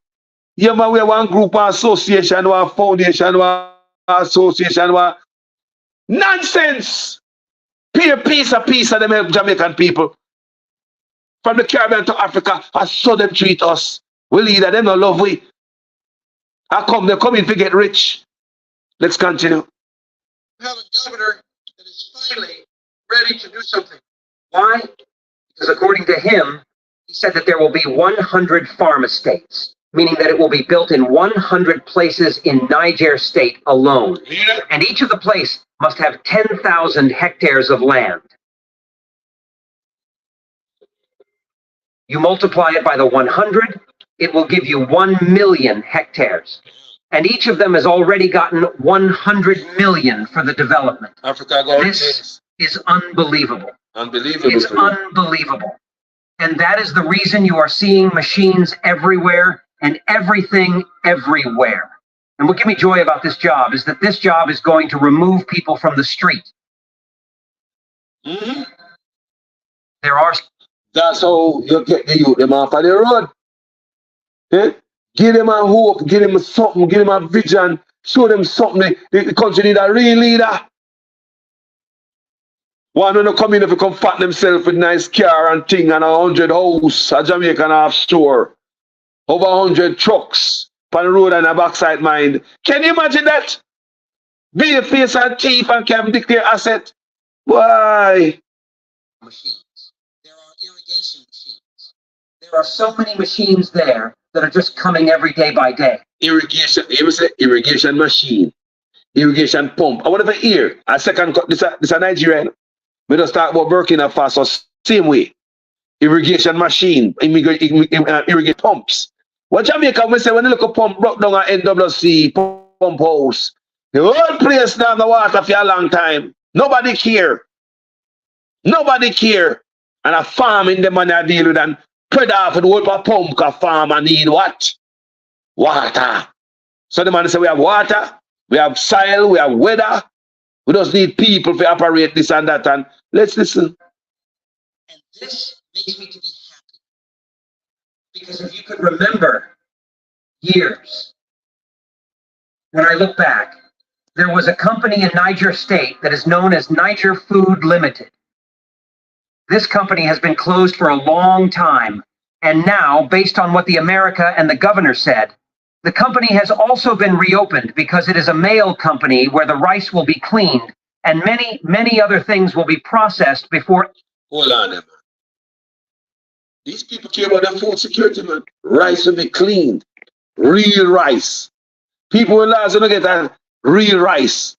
Yeah, man, we have one group, one association, one foundation, one association, one nonsense. Pay a piece of them help Jamaican people. From the Caribbean to Africa, I saw them treat us. We lead them, no love we. How come they come in to get rich? Let's continue. We have a governor that is finally ready to do something. Why? Because according to him, he said that there will be 100 farm estates, meaning that it will be built in 100 places in Niger State alone. And each of the places must have 10,000 hectares of land. You multiply it by the 100, it will give you 1 million hectares. And each of them has already gotten 100 million for the development. Africa, this is unbelievable. Unbelievable. It's unbelievable. And that is the reason you are seeing machines everywhere and everything everywhere. And what gives me joy about this job is that this job is going to remove people from the street. Mm-hmm. There are... That's how you get the youth them off of the road. Eh? Give them a hope, give them something, give them a vision, show them something. The country need a real leader. One when they come in, if you come fat themselves with nice car and thing and 100 house, a Jamaican half store, over 100 trucks on the road and a backside mind. Can you imagine that? Be a face and thief and can declare asset. Why? Machines. There are irrigation machines. There are so many machines there that are just coming every day by day. Irrigation, you say irrigation machine, irrigation pump. I want to hear a second, this a Nigerian. We just talk about Burkina Faso, same way. Irrigation machine, irrigate pumps. What Jamaica, we say when you look at pump broke down at NWC, pump house, the whole place down the water for a long time. Nobody care. Nobody care. And a farm in the money I deal with and spread off the whole pump a farm and need what? Water. So the man say we have water, we have soil, we have weather. We just need people to operate this and that. And let's listen. And this makes me to be happy. Because if you could remember years, when I look back, there was a company in Niger State that is known as Niger Food Limited. This company has been closed for a long time. And now, based on what the America and the governor said, the company has also been reopened because it is a mail company where the rice will be cleaned and many, many other things will be processed before. Hold on, man. These people care about their food security, man. Rice will be cleaned. Real rice. People will last to get that real rice.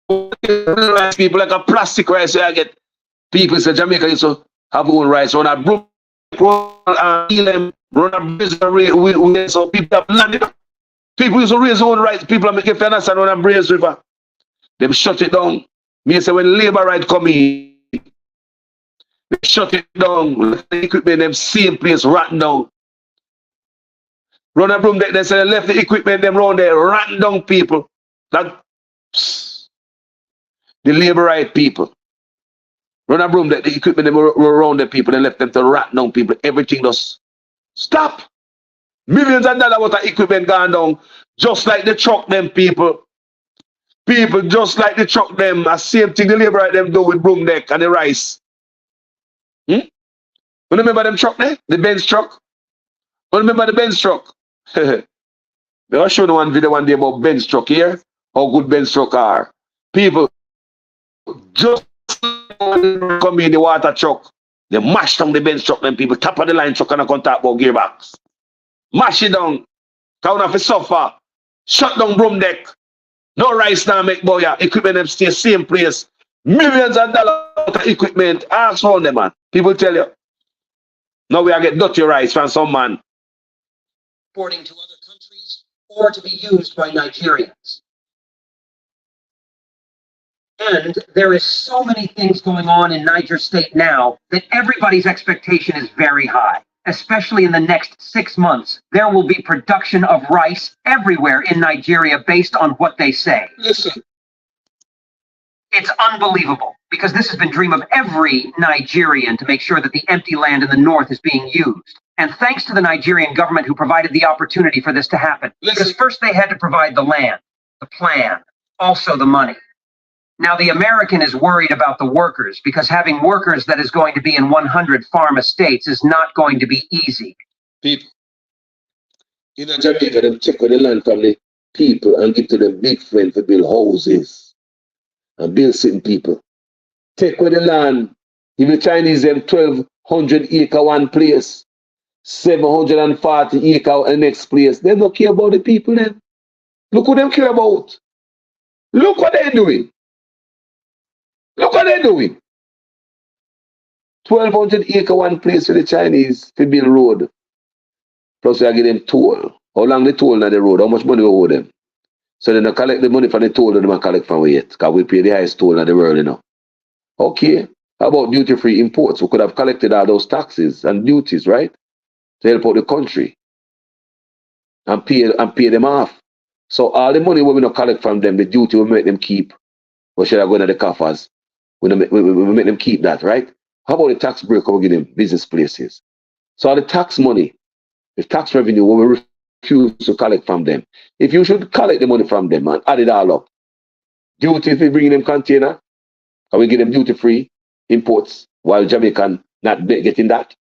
People like a plastic rice. I get people say Jamaica used to have own rice. When I broke them, run a so people have landed. People used to raise own rights. People are making finance and run a Braze River. They shut it down. Me say when labor right come in, they shut it down. The equipment them same place rotten down. Run a broom they say they left the equipment them round there, rotten down people. That the labor right people. Run a broom that the equipment them were around the people, they left them to rotten down people. Everything just stop. Millions of dollars worth of equipment gone down, just like the truck them people. People just like the truck them, the same thing the labor right them do with broom deck and the rice. You remember them truck there? The Benz truck? You remember the Benz truck? I'll show you one video one day about Benz truck here, how good Benz truck are. People just come in the water truck, they mash down the Benz truck, them people top of the line truck and I can talk about gearbox. Mash it down. Count off a suffer. Shut down broom deck. No rice now make boy. Equipment them stay same place. Millions of dollars of equipment. Ask for them, man. People tell you. Now we are get dirty rice from some man. Exporting to other countries or to be used by Nigerians. And there is so many things going on in Niger State now that everybody's expectation is very high. Especially in the next 6 months, there will be production of rice everywhere in Nigeria based on what they say. Listen. It's unbelievable because this has been dream of every Nigerian to make sure that the empty land in the north is being used. And thanks to the Nigerian government who provided the opportunity for this to happen. Because first they had to provide the land, the plan, also the money. Now the American is worried about the workers because having workers that is going to be in 100 farm estates is not going to be easy. People in Jamaica, them check with the land from the people and give to them big friend to build houses and build certain people. Take with the land, give the Chinese them 1,200 acre one place, 740 acre the next place. They don't care about the people then. Look what them care about. Look what they're doing. Look what they're doing. 1,200 acre one place for the Chinese to build road. Plus we are getting toll. How long they toll on the road? How much money we owe them? So then they collect the money from the toll and they collect from where yet. Because we pay the highest toll in the world, you know. Okay. How about duty-free imports? We could have collected all those taxes and duties, right? To help out the country. And pay them off. So all the money we don't collect from them, the duty we make them keep. We should have gone to the coffers. We make them keep that, right? How about the tax break we give them business places? So all the tax money, the tax revenue, we refuse to collect from them. If you should collect the money from them and add it all up, duty if we bring them container, and we give them duty-free imports, while Jamaican not getting that.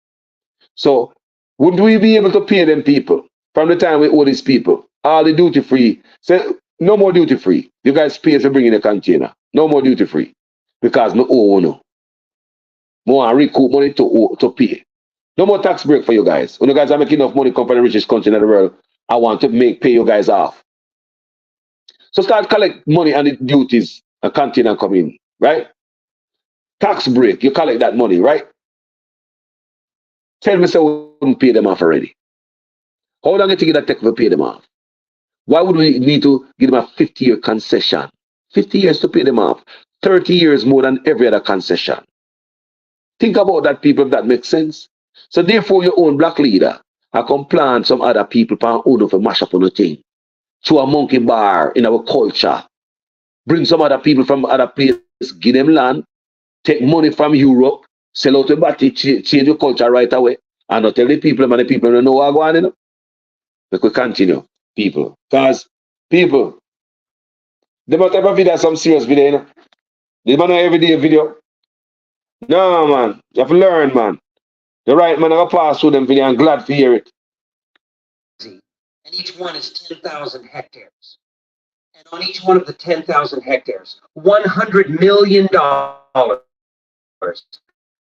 So would we be able to pay them people from the time we owe these people? All the duty-free, say no more duty-free. You guys pay to bring in a container. No more duty-free. Because no owe no. More recoup money to pay. No more tax break for you guys. When you guys are making enough money come from the richest country in the world, I want to pay you guys off. So start collect money and the duties and container come in, right? Tax break, you collect that money, right? Tell me so we wouldn't pay them off already. How long do you think it take to pay them off? Why would we need to give them a 50-year concession? 50 years to pay them off. 30 years more than every other concession. Think about that, people, if that makes sense. So therefore, your own black leader, I can plant some other people for own to mash up on the thing. To a monkey bar in our culture. Bring some other people from other places, give them land, take money from Europe, sell out the body, change your culture right away. And not tell the people, and the people don't know what going on, you know. We could continue, people. Because people, they might have a video, some serious video, you know. They might not everyday video. No, man. You have to learn, man. The right man, I pass through them video. I'm glad to hear it. And each one is 10,000 hectares. And on each one of the 10,000 hectares, $100 million for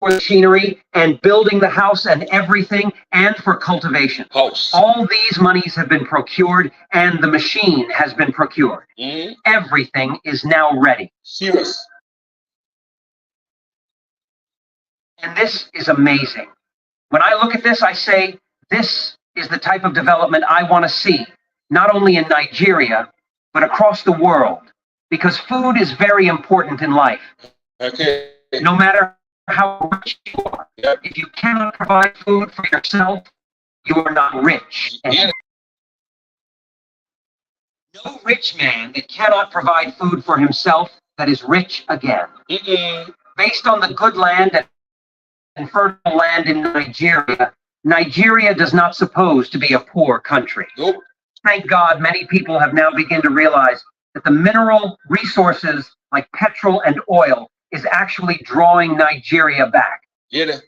machinery and building the house and everything, and for cultivation. House. All these monies have been procured, and the machine has been procured. Everything is now ready. Serious. And this is amazing. When I look at this, I say, this is the type of development I want to see, not only in Nigeria, but across the world, because food is very important in life. Okay. No matter how rich you are, if you cannot provide food for yourself, you are not rich. No rich man that cannot provide food for himself that is rich again. Based on the good land and fertile land in Nigeria, Nigeria does not suppose to be a poor country. Nope. Thank God many people have now begun to realize that the mineral resources like petrol and oil is actually drawing Nigeria back.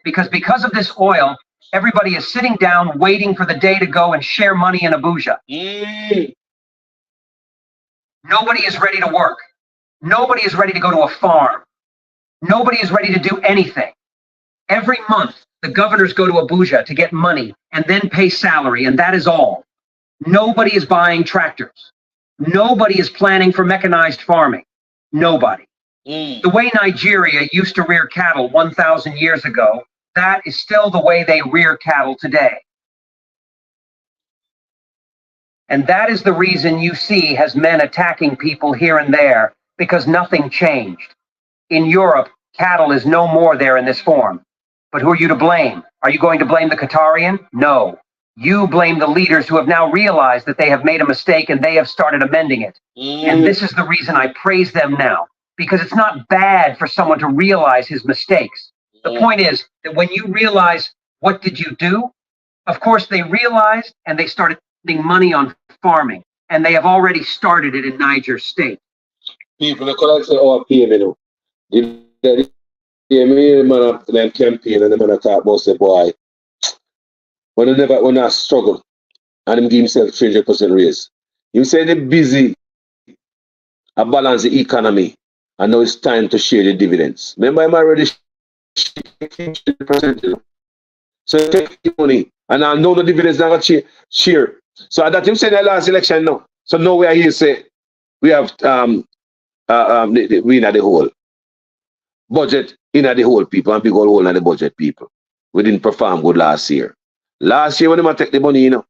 Because of this oil, everybody is sitting down waiting for the day to go and share money in Abuja. Nobody is ready to work. Nobody is ready to go to a farm. Nobody is ready to do anything. Every month, the governors go to Abuja to get money and then pay salary, and that is all. Nobody is buying tractors. Nobody is planning for mechanized farming. Nobody. The way Nigeria used to rear cattle 1,000 years ago, that is still the way they rear cattle today. And that is the reason you see has men attacking people here and there, because nothing changed. In Europe, cattle is no more there in this form. But who are you to blame? Are you going to blame the Qatarian? No. You blame the leaders who have now realized that they have made a mistake and they have started amending it. And this is the reason I praise them now, because it's not bad for someone to realize his mistakes. The point is that when you realize, what did you do? Of course, they realized and they started spending money on farming, and they have already started it in Niger State. People, they could say, oh, PM, you know. The man up them campaign and the man talk about say, boy, when I struggle and him give himself 300% raise. You say they're busy to balance the economy, and now it's time to share the dividends. Remember, I'm already 30%, you know? So take the money, and I know the dividends not gonna share. So that him say the last election now. So now we are here say we have we in the whole budget in the whole people, and big old hole in the budget people. We didn't perform good last year. Last year when they take the money, you know,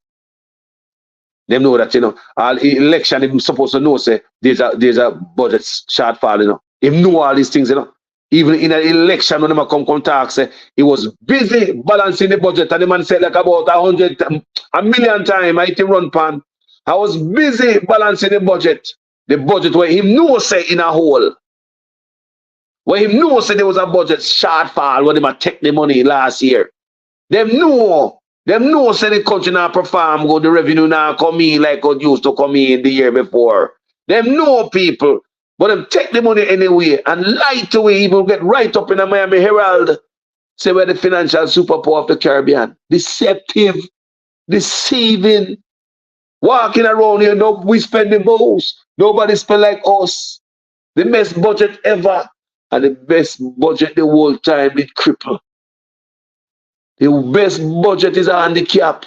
them know that, you know, all election they supposed to know say there's a budget shortfall, you know. Him know all these things, you know. Even in an election when they come talk, say he was busy balancing the budget, and the man said like about 1 million times I him run pan. I was busy balancing the budget where him know say in a hole. Where him know say there was a budget shortfall when they take the money last year. Them know say the country not perform good, the revenue now come in like it used to come in the year before. Them know people, but them take the money anyway and lie to it, even get right up in the Miami Herald. Say we're the financial superpower of the Caribbean. Deceptive, deceiving, walking around here, no, we spend the most. Nobody spend like us. The best budget ever. And the best budget the whole time it cripple. The best budget is a handicap.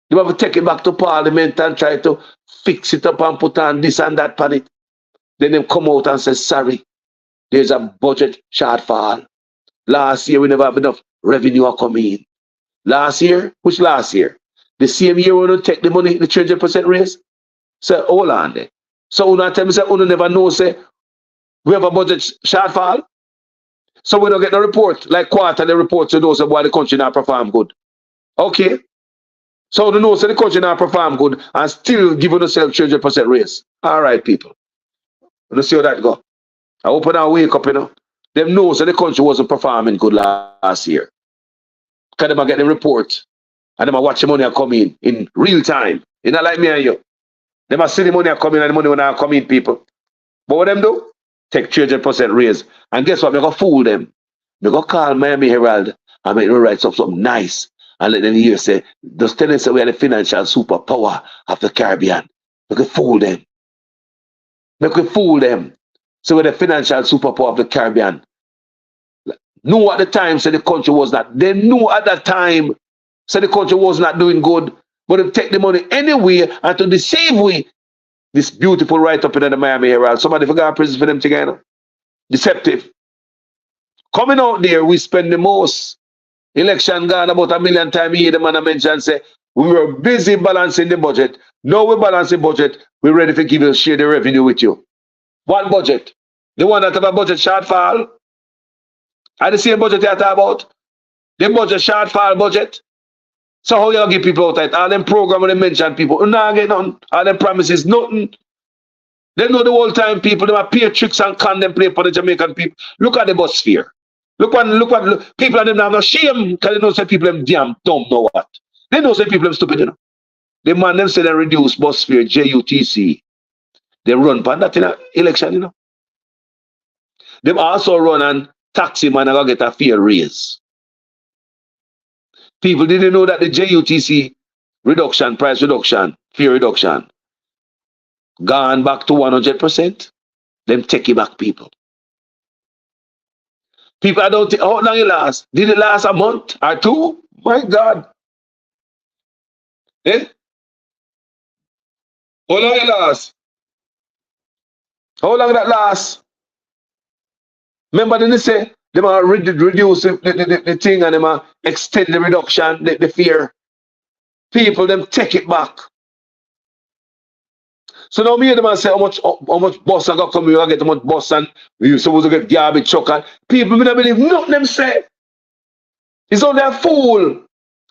You have to take it back to Parliament and try to fix it up and put on this and that on it. Then they come out and say, sorry, there's a budget shortfall. Last year we never have enough revenue coming in. Last year? Which last year? The same year when we take the money, the 300% raise? So hold on there. So una tell me say una never know say we have a budget shortfall. So we don't get the report, like quarterly reports to know say why the country not perform good. Okay. So the know say the country not perform good and still giving yourself 300% raise. All right, people. Let's see how that go. I hope now wake up, you know. Them know say the country wasn't performing good last year. Can them get the report and them watch the money come in real time. You know, like me and you. Them see the money come in and the money when I come in, people. But what them do? Take 300% raise. And guess what? They're going to fool them. They're going to call Miami Herald and make them write something nice and let them hear say, just tell them say we are the financial superpower of the Caribbean. They can fool them. They can fool them. So we're the financial superpower of the Caribbean. Knew at the time said the country was not. They knew at that time said the country was not doing good. But they take the money anyway and to deceive we. This beautiful write-up in the Miami Herald. Somebody forgot prison for them together. Deceptive. Coming out there, we spend the most. Election gone about 1 million times a year. The man I mentioned say, we were busy balancing the budget. Now we balance the budget. We're ready to give you share the revenue with you. One budget. The one that have a budget shortfall. And the same budget you talk about. The budget shortfall budget. So how you give people out? All them program when they mention people, nah get nothing. All them promises, nothing. They know the whole time people, they appear tricks and con them play for the Jamaican people. Look at the bus sphere. Look people and them have no shame because they know say people them damn dumb know what. They know say people them stupid, you know. The man them say they reduce bus fare, JUTC. They run for that in an election, you know. They also run and taxi man and get a fare raise. People didn't know that the JUTC reduction, price reduction, fare reduction, gone back to 100%. Them take it back, people. People, I don't think, how long it last? Did it last a month or two? My God. Eh? How long it last? How long that last? Remember, didn't they say they might reduce the thing and they might extend the reduction, the fear. People, them take it back. So now me and them say how much bus I got come here, I get how much bus and we supposed to get garbage truck and people don't believe nothing them say. It's only a fool.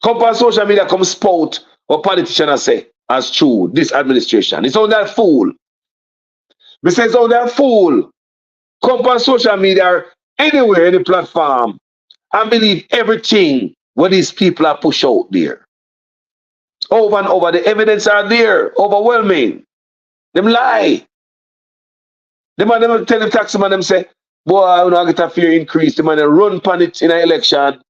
Come on social media come spout or politician say as true, this administration. It's only a fool. Me say it's only a fool. Come on social media anywhere, any platform, and believe everything what these people are push out there. Over and over, the evidence are there, overwhelming. Them lie. The man them tell the taxi man them say, boy, I don't get a fear increase. The man run pan it in an election.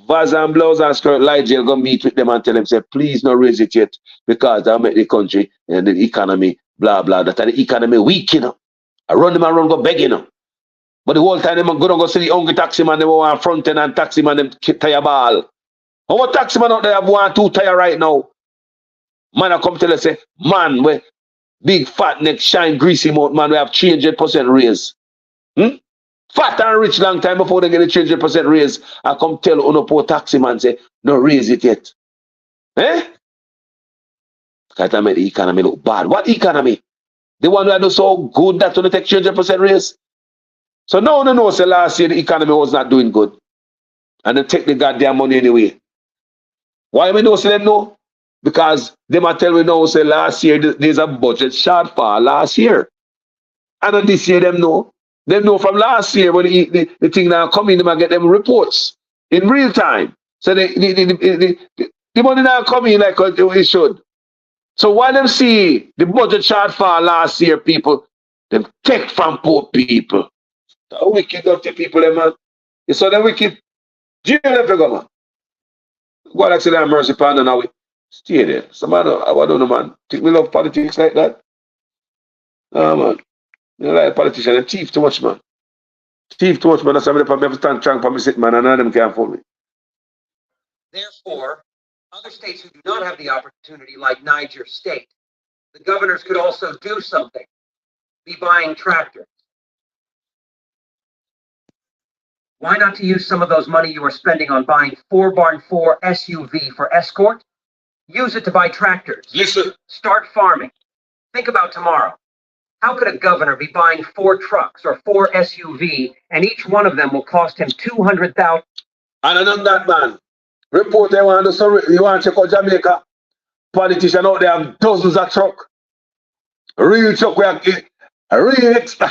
Vaz and blouse and skirt light jail go meet with them and tell them say, please not raise it yet because that'll make the country and the economy, blah blah. That the economy weak, you know. I run them and run go beg, you know. But the whole time them go down go see the hungry taxi man, them want front end and taxi man them tire ball. How what taxi man out there have 1 2 tire right now? Man I come tell us say, man, we big fat neck shine greasy mouth man, we have 300% raise. Fat and rich long time before they get a 300% raise. I come tell uno poor taxi man say, no raise it yet. Eh? Because that make the economy look bad. What economy? The one that do so good that only take 300% raise. So no, say last year the economy was not doing good. And they take the goddamn money anyway. Why we don't say them no? Because they might tell me now say last year there's a budget shortfall last year. And this year them know. They know from last year when the thing now come in, they might get them reports in real time. So the money now come in like it should. So while them see the budget shortfall last year, people, them take from poor people. The wicked dirty people, them man. You saw them wicked. Jail them for go, man. God actually have mercy upon them now. Stay there. Somebody, I don't know, man. Think we love politics like that? No, man. You know, like politician, they thief too much, man. Thief too much, man. That's why I never stand strong for me sit, man, and none of them can't fool me. Therefore, other states who do not have the opportunity, like Niger State, the governors could also do something, be buying tractors. Why not to use some of those money you are spending on buying 4x4 SUV for escort? Use it to buy tractors. Listen. Start farming. Think about tomorrow. How could a governor be buying 4 trucks or 4 SUV and each one of them will cost him $200,000? And another that man. Report they want to you want to check out Jamaica. Politicians out there have dozens of truck. Real truck where a real extra.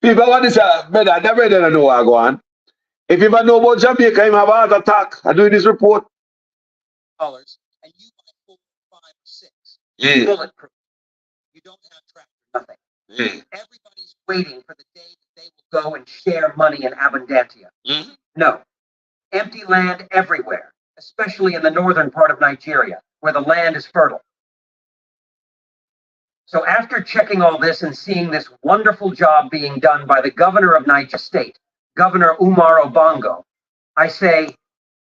People want this better, they better know what go on. If you ever know about Jamaica, you have a heart attack. I do this report. And you buy 4, 5, or 6. Yeah. Bulletproof. You don't have tractor, nothing. Yeah. Everybody's waiting for the day that they will go and share money in abundantia. Mm-hmm. No. Empty land everywhere, especially in the northern part of Nigeria, where the land is fertile. So after checking all this and seeing this wonderful job being done by the governor of Niger State, Governor Umar Obongo, I say,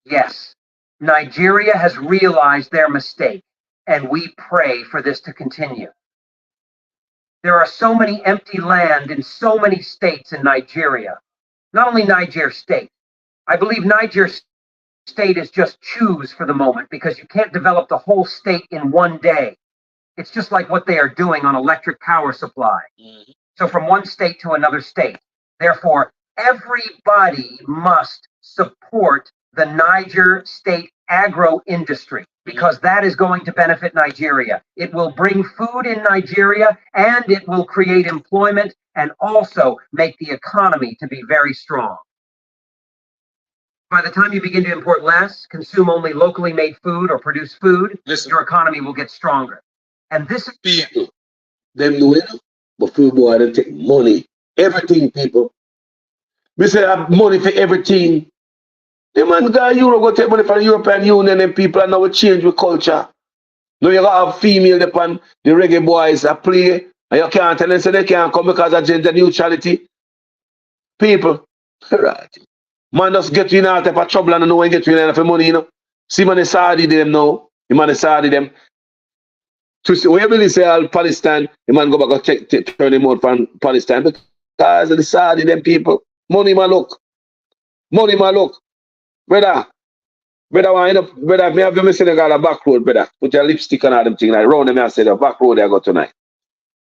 yes, Nigeria has realized their mistake, and we pray for this to continue. There are so many empty land in so many states in Nigeria, not only Niger State. I believe Niger State is just choose for the moment because you can't develop the whole state in one day. It's just like what they are doing on electric power supply. Mm-hmm. So from one state to another state. Therefore, everybody must support the Niger State agro industry because that is going to benefit Nigeria. It will bring food in Nigeria and it will create employment and also make the economy to be very strong. By the time you begin to import less, consume only locally made food or produce food, your economy will get stronger. And this is people. Them know it, but food boy they take money. Everything, people. We say have money for everything. The man got Euro go take money from the European Union and people and now we change with culture. Now you gotta have female upon the reggae boys that play and you can't tell them say they can't come because of gender neutrality. People. Right. Man just get you in all type of trouble and no one get you in enough money, you know. See man is Saudi them now. The man is Saudi them. To see when you really say all Palestine, the man go back and turn him out from Palestine because of the Saudi them people. Money my look. Money my look. Brother, why end up, brother, me have you Senegal a back road, brother. Put your lipstick on all them things like round them and say the back road I go tonight.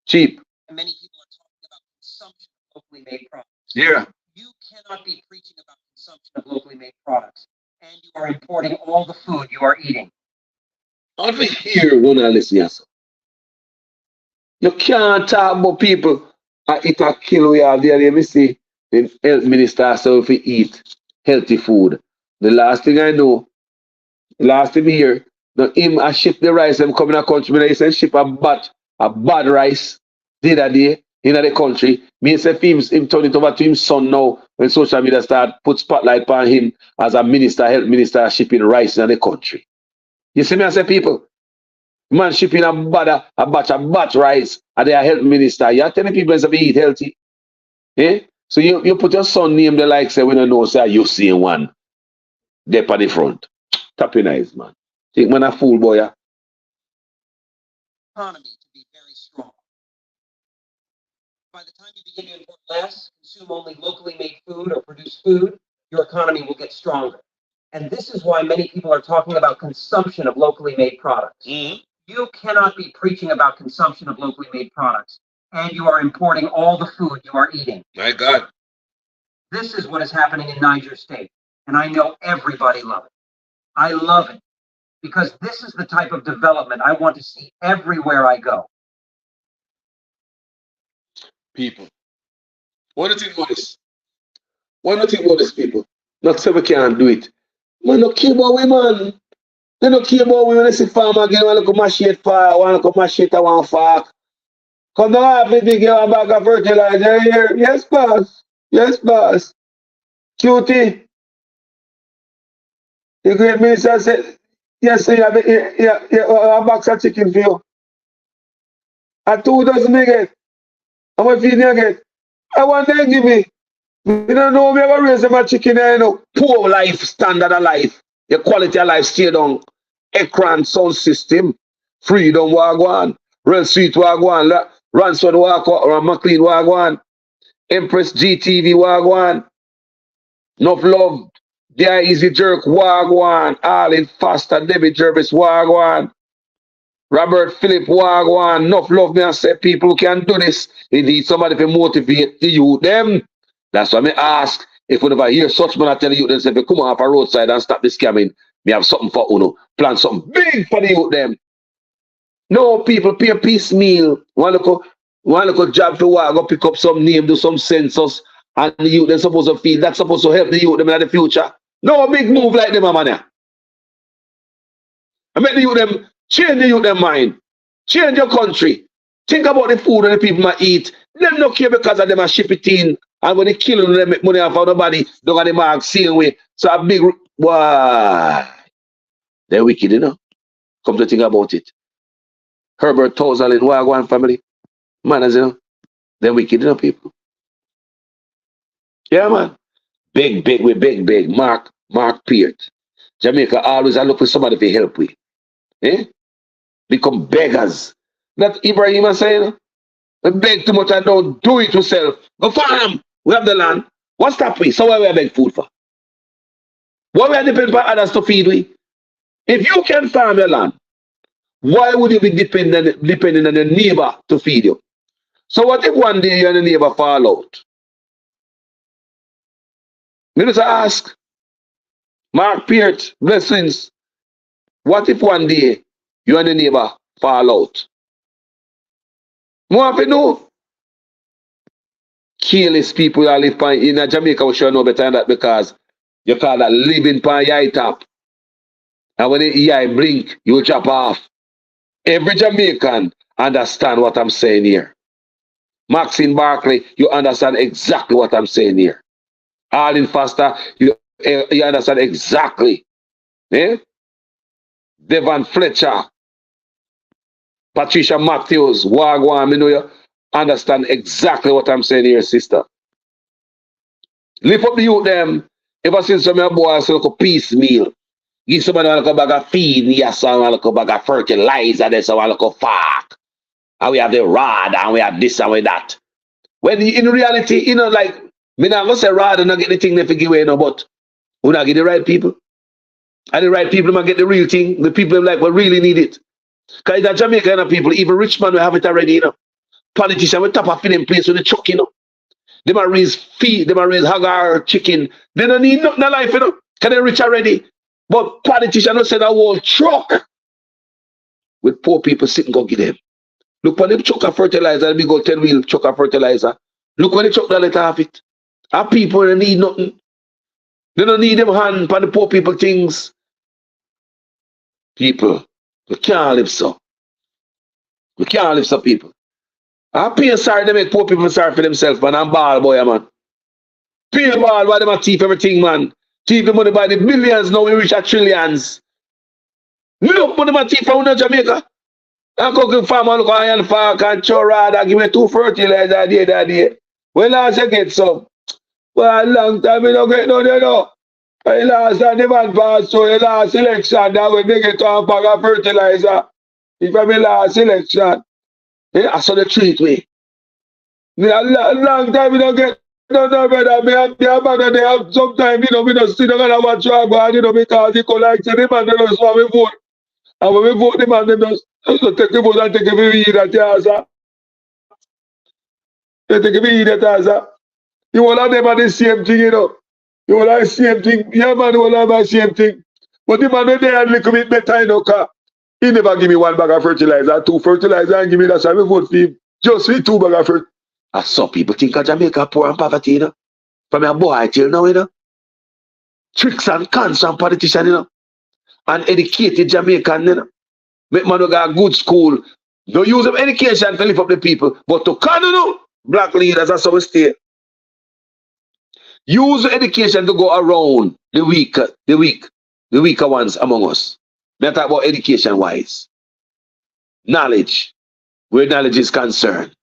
Cheap. Many people are talking about consumption of locally made products. Yeah. You cannot be preaching about consumption of locally made products and you are importing all the food you are eating. Over here, when I listen to you can't talk about people I eat a kill we have there. Let me see the health minister so if we eat healthy food. The last thing I know, last time here, now him I ship the rice them coming in a country, but he said ship a bad rice the other day in the country. Me say him turn it over to his son now when social media start put spotlight on him as a minister, health minister shipping rice in the country. You see me I say people, man shipping a batch rice and they are health minister. You're telling people to eat healthy. Eh? So you put your son name the like say when you know say you see one. There at the front. Tap your nice man. Think man a fool boy. Yeah? Economy to be very strong. By the time you begin to import less, consume only locally made food or produce food, your economy will get stronger. And this is why many people are talking about consumption of locally made products. Mm-hmm. You cannot be preaching about consumption of locally made products and you are importing all the food you are eating. My God. This is what is happening in Niger State. And I know everybody loves it. I love it because this is the type of development I want to see everywhere I go. People. What do you think about this? What do you think about this, people? Not say we can't do it. Man, no care about women. They don't care about women. They see farmer again, want to go machete fire, want to go machete one fork. Come down, have to get a bag of fertilizer here. Yes, boss. Yes, boss. Cutie. The great minister said, yes, sir, a box of chicken for you. And 2 dozen me get. How much feed you get? I want them give me. You don't know me ever raise my chicken there, you know. Poor life, standard of life. Your quality of life stay down. Ekran sound system. Freedom wagwan. Real Sweet wagwan. Ransford wagwan. Or McLean wagwan. Empress GTV wagwan. Enough love. There Easy Jerk, Wagwan, Arlen Foster, David Jervis, Wagwan, Robert Phillip, Wagwan. Enough love, me I say people who can do this. They need somebody to motivate the youth them. That's why me ask, if we never hear such man I tell the youth them, say, if you come off a roadside and stop this scamming, me have something for Uno. Plan something big for the youth them. No, people pay a piecemeal. One look job to work, go pick up some name, do some census, and the youth they're supposed to feel that's supposed to help the youth them in the future. No big move like them, man. I make the youth them change the youth them mind. Change your country. Think about the food and the people might eat. Them not care because of them a ship it in. And when they kill them, they make money off of nobody. Don't have the mark same way. So a big why? They're wicked, you know. Come to think about it. Herbert Tozel in Wagwan family. Man, as you know, they're wicked, you know, people. Yeah, man. Big. Mark Peart. Jamaica always I look for somebody to help with. Eh? Become beggars. That Ibrahim is saying, we beg too much and don't do it yourself. Go farm. We have the land. What's that we? So why we beg food for? Why we depend on others to feed we? If you can farm your land, why would you be dependent on your neighbor to feed you? So what if one day you and the neighbor fall out? Me just ask, Mark Peart, blessings. What if one day you and the neighbor fall out? More of you know. Careless people that live in Jamaica, we should know better than that because you call that living pan your top. And when the eye blink, you drop off. Every Jamaican understand what I'm saying here. Maxine Barkley, you understand exactly what I'm saying here. Arlen Foster, you understand exactly. Eh? Devon Fletcher, Patricia Matthews, Wagwan, I know you understand exactly what I'm saying here, sister. Lift up the youth them. Ever since some of your boys look a piecemeal. Give somebody a bag of feed, yes, and a bag of fertilizer, there's a little fuck. And we have the rod, and we have this and we that. When in reality, you know, like, me not gonna say rod and not get the thing they give away, no, but we not get the right people. And the right people might get the real thing. The people like we really need it. Because the Jamaican people, even rich man will have it already, you know. Politicians will top a filling place with the chuck, you know. They might raise feed, they might raise hagar, chicken. They don't need nothing in life, you know. Because they're rich already. But politicians will send a whole truck with poor people sitting go get them. Look when they chuck a fertilizer, they go 10-wheel chuck a fertilizer. Look when they chuck the letter of it. Our people don't need nothing. They don't need them hand for the poor people things. People, we can't live so. We can't live so, people. I pay sorry they make poor people sorry for themselves, man. I'm ball boy, man. Pay ball, why them a thief everything, man. Thief the money by the billions, now we reach at trillions. Look, money my thief from Jamaica. I go to farm and look at iron fark and chorad and give me 2 fertilizer that day. When last you get some? Well, a long time we don't get no there no. I last time the man passed so the last election that we make it on bag of fertilizer. If I be last election. I saw the treat me. A long time we don't get no brother. Me and brother they have sometimes, you know, we don't sit down and watch you go, you know, because he collect the man they just want me vote. And when we vote the man, they just take the vote and take the weed at the answer. They take the weed at the answer. You all of them are the same thing, you know. You all are the same thing. Yeah, man, you all are the same thing. But the man they are a little bit better, you know, because he never give me 1 bag of fertilizer, 2 fertilizer, and give me that, so I will vote for him. Just with 2 bags of fertilizer. And some people think of Jamaica poor and poverty, you know. From a boy till now, you know. Tricks and cons from politicians, you know. And educated Jamaican, you know. Make man go to good school. Don't use them education to lift up the people. But to can, you know, black leaders, that's how we stay. Use education to go around the weaker ones among us. They talk about education wise. Knowledge, where knowledge is concerned.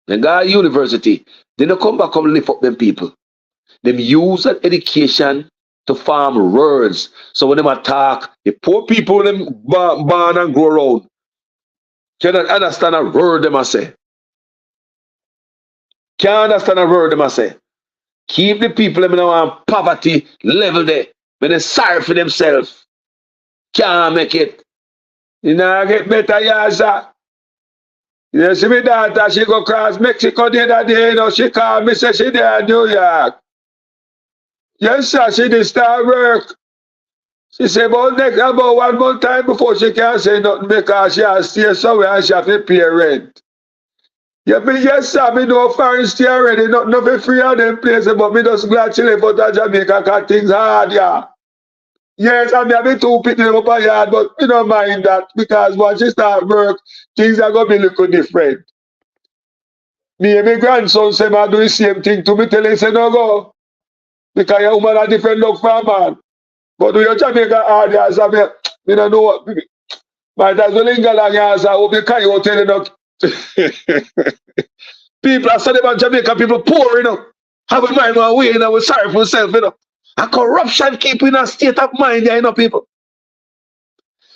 Then go to university. They don't come back and lift up them people. Them use that education to farm words. So when them attack, the poor people them born and grow around. Cannot understand a word them I say. Can't understand a word them I say. Keep the people them on poverty level there. When they sorry for themselves. Can't make it. You know, get better, yeah, sir. You see me daughter, she go cross Mexico the other day, you know, she called me, say she there in New York. Yes, sir, she did start work. She said about 1 month time before she can't say nothing because she has to stay somewhere and she have to pay rent. Yeah, me, yes, sir, me know foreign stay already, nothing free on them places, but me just glad she live out of Jamaica because things hard, yeah. Yes, I mean, I've been too picking up a yard, but we don't mind that because once she start work, things are going to be a little different. Me and my grandson say, man, do the same thing to me, tell him, say, no go. Because your woman a different look for a man. But do your Jamaica hard, yes, I mean, me don't know what, but as well in Galang, yes, I hope you can't go tell you. People are saying about Jamaica, people poor, you know. Have a mind one way, you know, we're sorry for yourself, you know. And corruption keep in a state of mind, you know, people.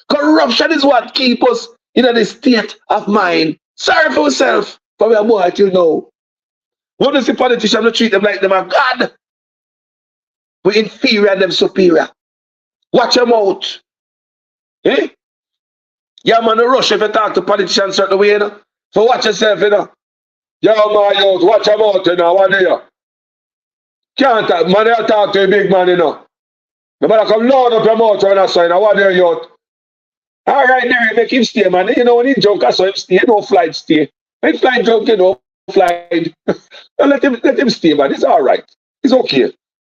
Corruption is what keep us in a state of mind. Sorry for yourself. But we are more like you know. What does the politicians treat them like them are God? We inferior and them superior. Watch them out. Eh? Yeah, man, no rush if you talk to politicians certain way, you know. So watch yourself, you know. Yeah, man, youth, watch them out, you know. What do you? Can't talk, man, you talk to a big man, you know. No matter come load up your mouth on that side, now what do you, youth? All right, there, make him stay, man. You know, when he drunk, I saw him stay. No flight stay. When flight drunk, you know, flight. let him stay, man. It's all right. It's okay.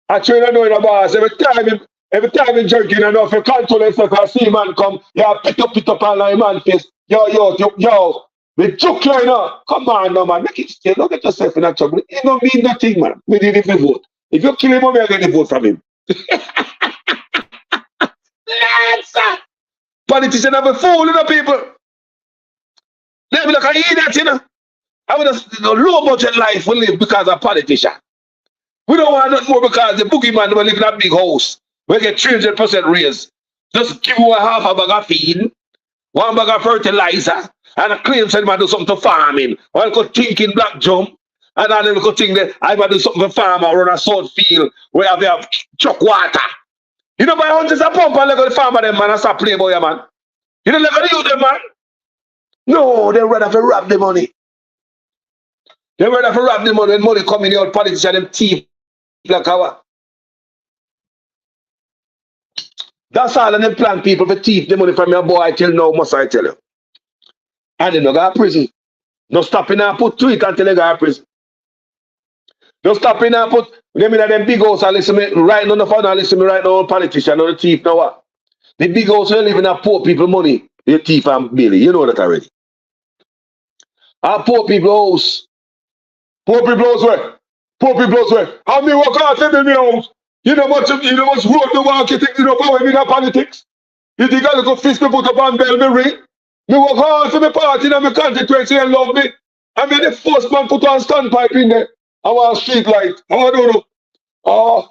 I try to know in the boss. Every time he drinking enough, you control yourself and see man come, you pick up on my man face. Yo, we joke you, you know. Come on, no, man. Make it stay. Don't get yourself in that trouble. It don't mean nothing, man. We did if we vote. If you kill him, we are going to vote from him. Let's politicians have a fool, you know, people. They be like an idiot, you know. I would have low budget life we live because of politicians. We don't want nothing more because the boogeyman will live in a big house. We get 300% raise. Just give you a half a bag of feed, 1 bag of fertilizer, and a claim said man do something to farming. Or go thinking black jump, and then they go think that I might do something for farmer run a salt field where we have chuck water. You know, by hundreds of pump and let go the farmer them man and start play boy, man. You don't let go the youth them, man. No, they rather for rob the money. They rather for rob the money when money come in the old politician them thief like our. That's all and them plan people for thief the money from your boy till now, must I tell you. And they no go to prison. No stopping and put to it until they go to prison. No stopping and put them in them big house and listen me right now, the phone and listen me right now, politician or the thief now what? The big house will live in a poor people money, the thief and Billy. You know that already. A poor people house. Poor people house where? Poor people house where? How me work hard to build me house? You know much road the walk you think you know power in politics? You think I go fist me put up on bell me ring? Me work hard for my party and my constituency and love me. I mean the first man put on standpipe in there. I want a street light. I don't know. Oh,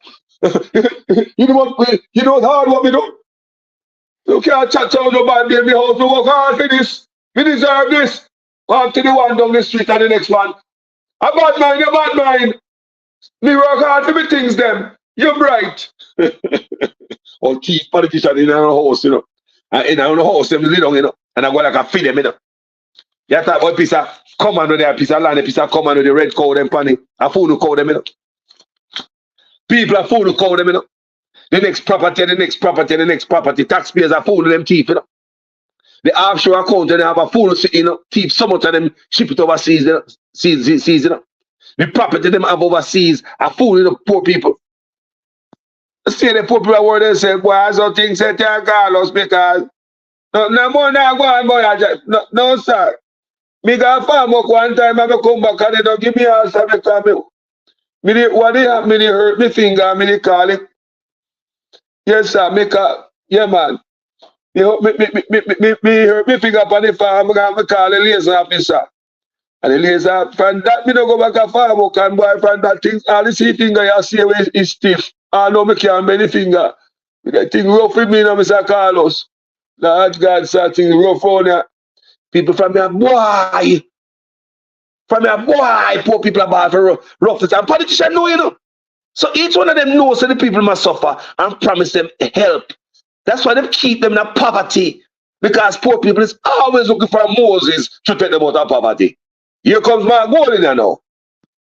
you know what hard what me do? You can't chat out about me in my house. Me work hard for this. Me deserve this. Come to the one down the street and the next one. A bad mind, a bad mind. Me work hard for me things them. You're right. All chief politician in our house, you know. And in our house, them sit down, you know. And I go like a feed them, you know. You talk about a piece of command there, a piece of land, a piece of command with the red cow, them panny. A fool who call them, you know. People are fool who call them, you know. The next property, the next property, the next property. Taxpayers are fool them thief, you know. The offshore account, they have a fool sitting, you know. Thief, so much of them ship it overseas, you know. Seas, you know. The property them have overseas are fool, you know, poor people. See the poor people where they say, boy, some things say to Carlos because no more now go on, boy. No, sir. Me got farm work one time, I come back and they don't give me an answer because what they have, me hurt me finger, me call it. Yes, sir, yeah, man. Me hurt me finger upon the farm, I call the liaison officer. And the liaison, from that, me don't go back to farm work and boy, from that thing, all the see finger you see is stiff. I know me can't bend the finger. The thing rough with me now, Mr. Carlos. Lord God, sir, thing rough on ya. People from your boy. From your boy, poor people are bad for roughness. And politicians know, you know. So each one of them knows that the people must suffer and promise them help. That's why they keep them in poverty. Because poor people is always looking for Moses to take them out of poverty. Here comes Mark Golden now.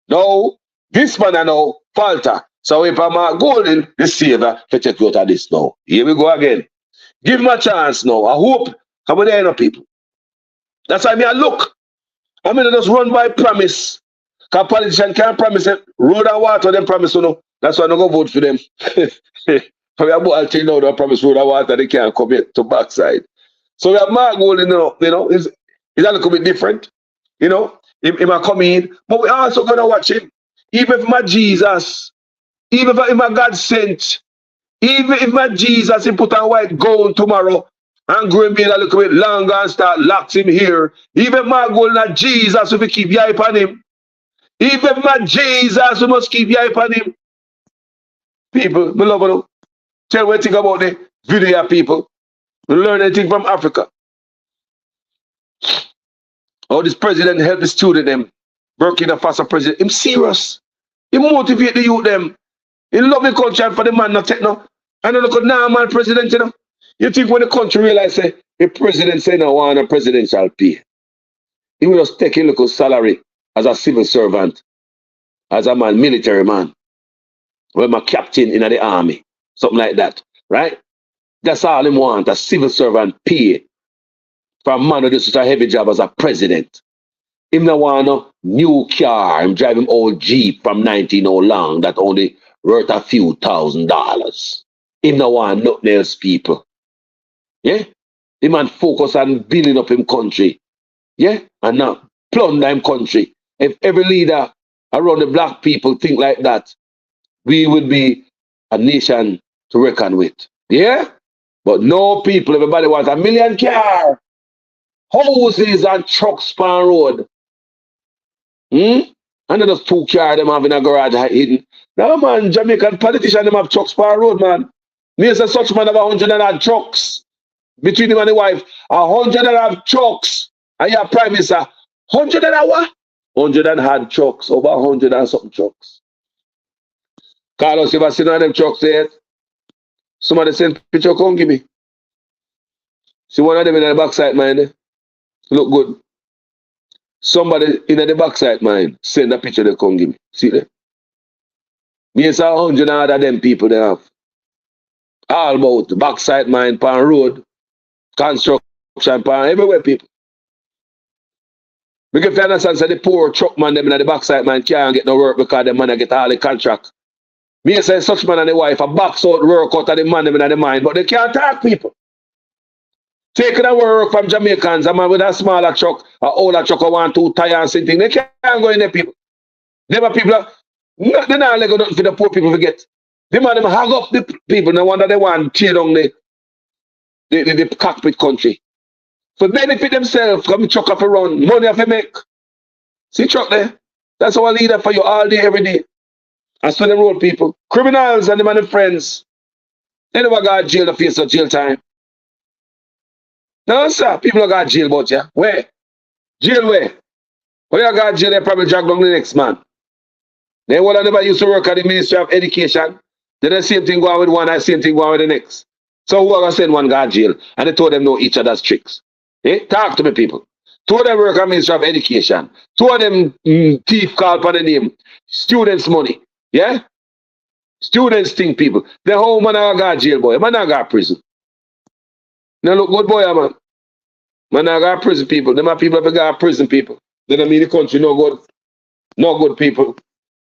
No, this man I know falter. So if I'm Mark Golden, the savior, to take you out of this now. Here we go again. Give him a chance now. I hope come there, no people. That's why I look. I mean, just run by promise. Because politicians can't promise it. Road and water, them promise, you know. That's why I don't go vote for them. I'll tell you now, they promise road and water, they can't come here to backside. So we have Mark Golden, you know, is a little bit different. You know, he might come in, but we're also going to watch him. Even if my Jesus, even if my God sent, even if my Jesus, he put on white gown tomorrow, and grow me a little bit longer and start locks him here. Even my goal not Jesus, if we keep your eye upon him. Even my Jesus, we must keep your eye upon him. People, me love you. Tell me what you think about the video, people. We learn anything from Africa. Oh, this president help the student them. Burkina Faso president. Him serious. He motivate the youth them. He love the country and for the man not take no. I don't look at now man president, you know. You think when the country realize say the president say no want a presidential pay. He will just take a little salary as a civil servant, as a man, military man. Or my captain in the army. Something like that. Right? That's all him want, a civil servant pay for a man who does such a heavy job as a president. Him no want a new car, him drive him old Jeep from 19 oh long that only worth a few $1,000s. Him no want nothing else, people. Yeah? The man focus on building up him country. Yeah? And not plunder him country. If every leader around the black people think like that, we would be a nation to reckon with. Yeah? But no people, everybody wants a million car, houses and trucks on road. And then there's 2 cars them have in a garage hidden. Now man, Jamaican politicians them have trucks on road, man. Me say such man have 100 and odd trucks. Between him and the wife, 100 and odd trucks. And your prime minister, 100 and what? 100 and odd trucks, over 100 and something trucks. Carlos, you ever seen one of them trucks there? Somebody send picture, come give me. See one of them in the backside, man. Look good. Somebody in the backside, man, send a picture, they come give me. See there? Me say 100 and other them people they have. All about the backside, man, pan road, construction, pan everywhere, people. Because if you understand, say the poor truck man, them in the backside, man, can't get no work because the man get all the contract. Me say such man and the wife a box out work out of the man them in the mind, but they can't talk, people. Taking a work from Jamaicans, a man with a smaller truck, a older truck, a 1, 2 tire and something, they can't go in there, people. Them people, they're not let go nothing for the poor people to get. Them man them hang up the people, no wonder they want to tear down the cockpit country. For benefit themselves, come truck off a run, money off a make. See truck there? That's our leader for you all day, every day. And so them road people. Criminals and them and them friends. They never got jail to face of jail time. No, sir. People don't got jail but yeah. Where? Jail where? Where you got jail, they probably drag down the next man. Then one of them used to work at the Ministry of Education. Then the same thing go on with one, the same thing go on with the next. So who are going to send one got jail? And they told them know each other's tricks. Eh? Talk to me, people. 2 of them work at the Ministry of Education. 2 of them thief call for the name. Students' money. Yeah? Students think, people. The whole man got jail, boy. Man got prison. Now look good, boy, man. Man got prison, people. Them are people that got prison, people. They don't mean the country no good. No good, people.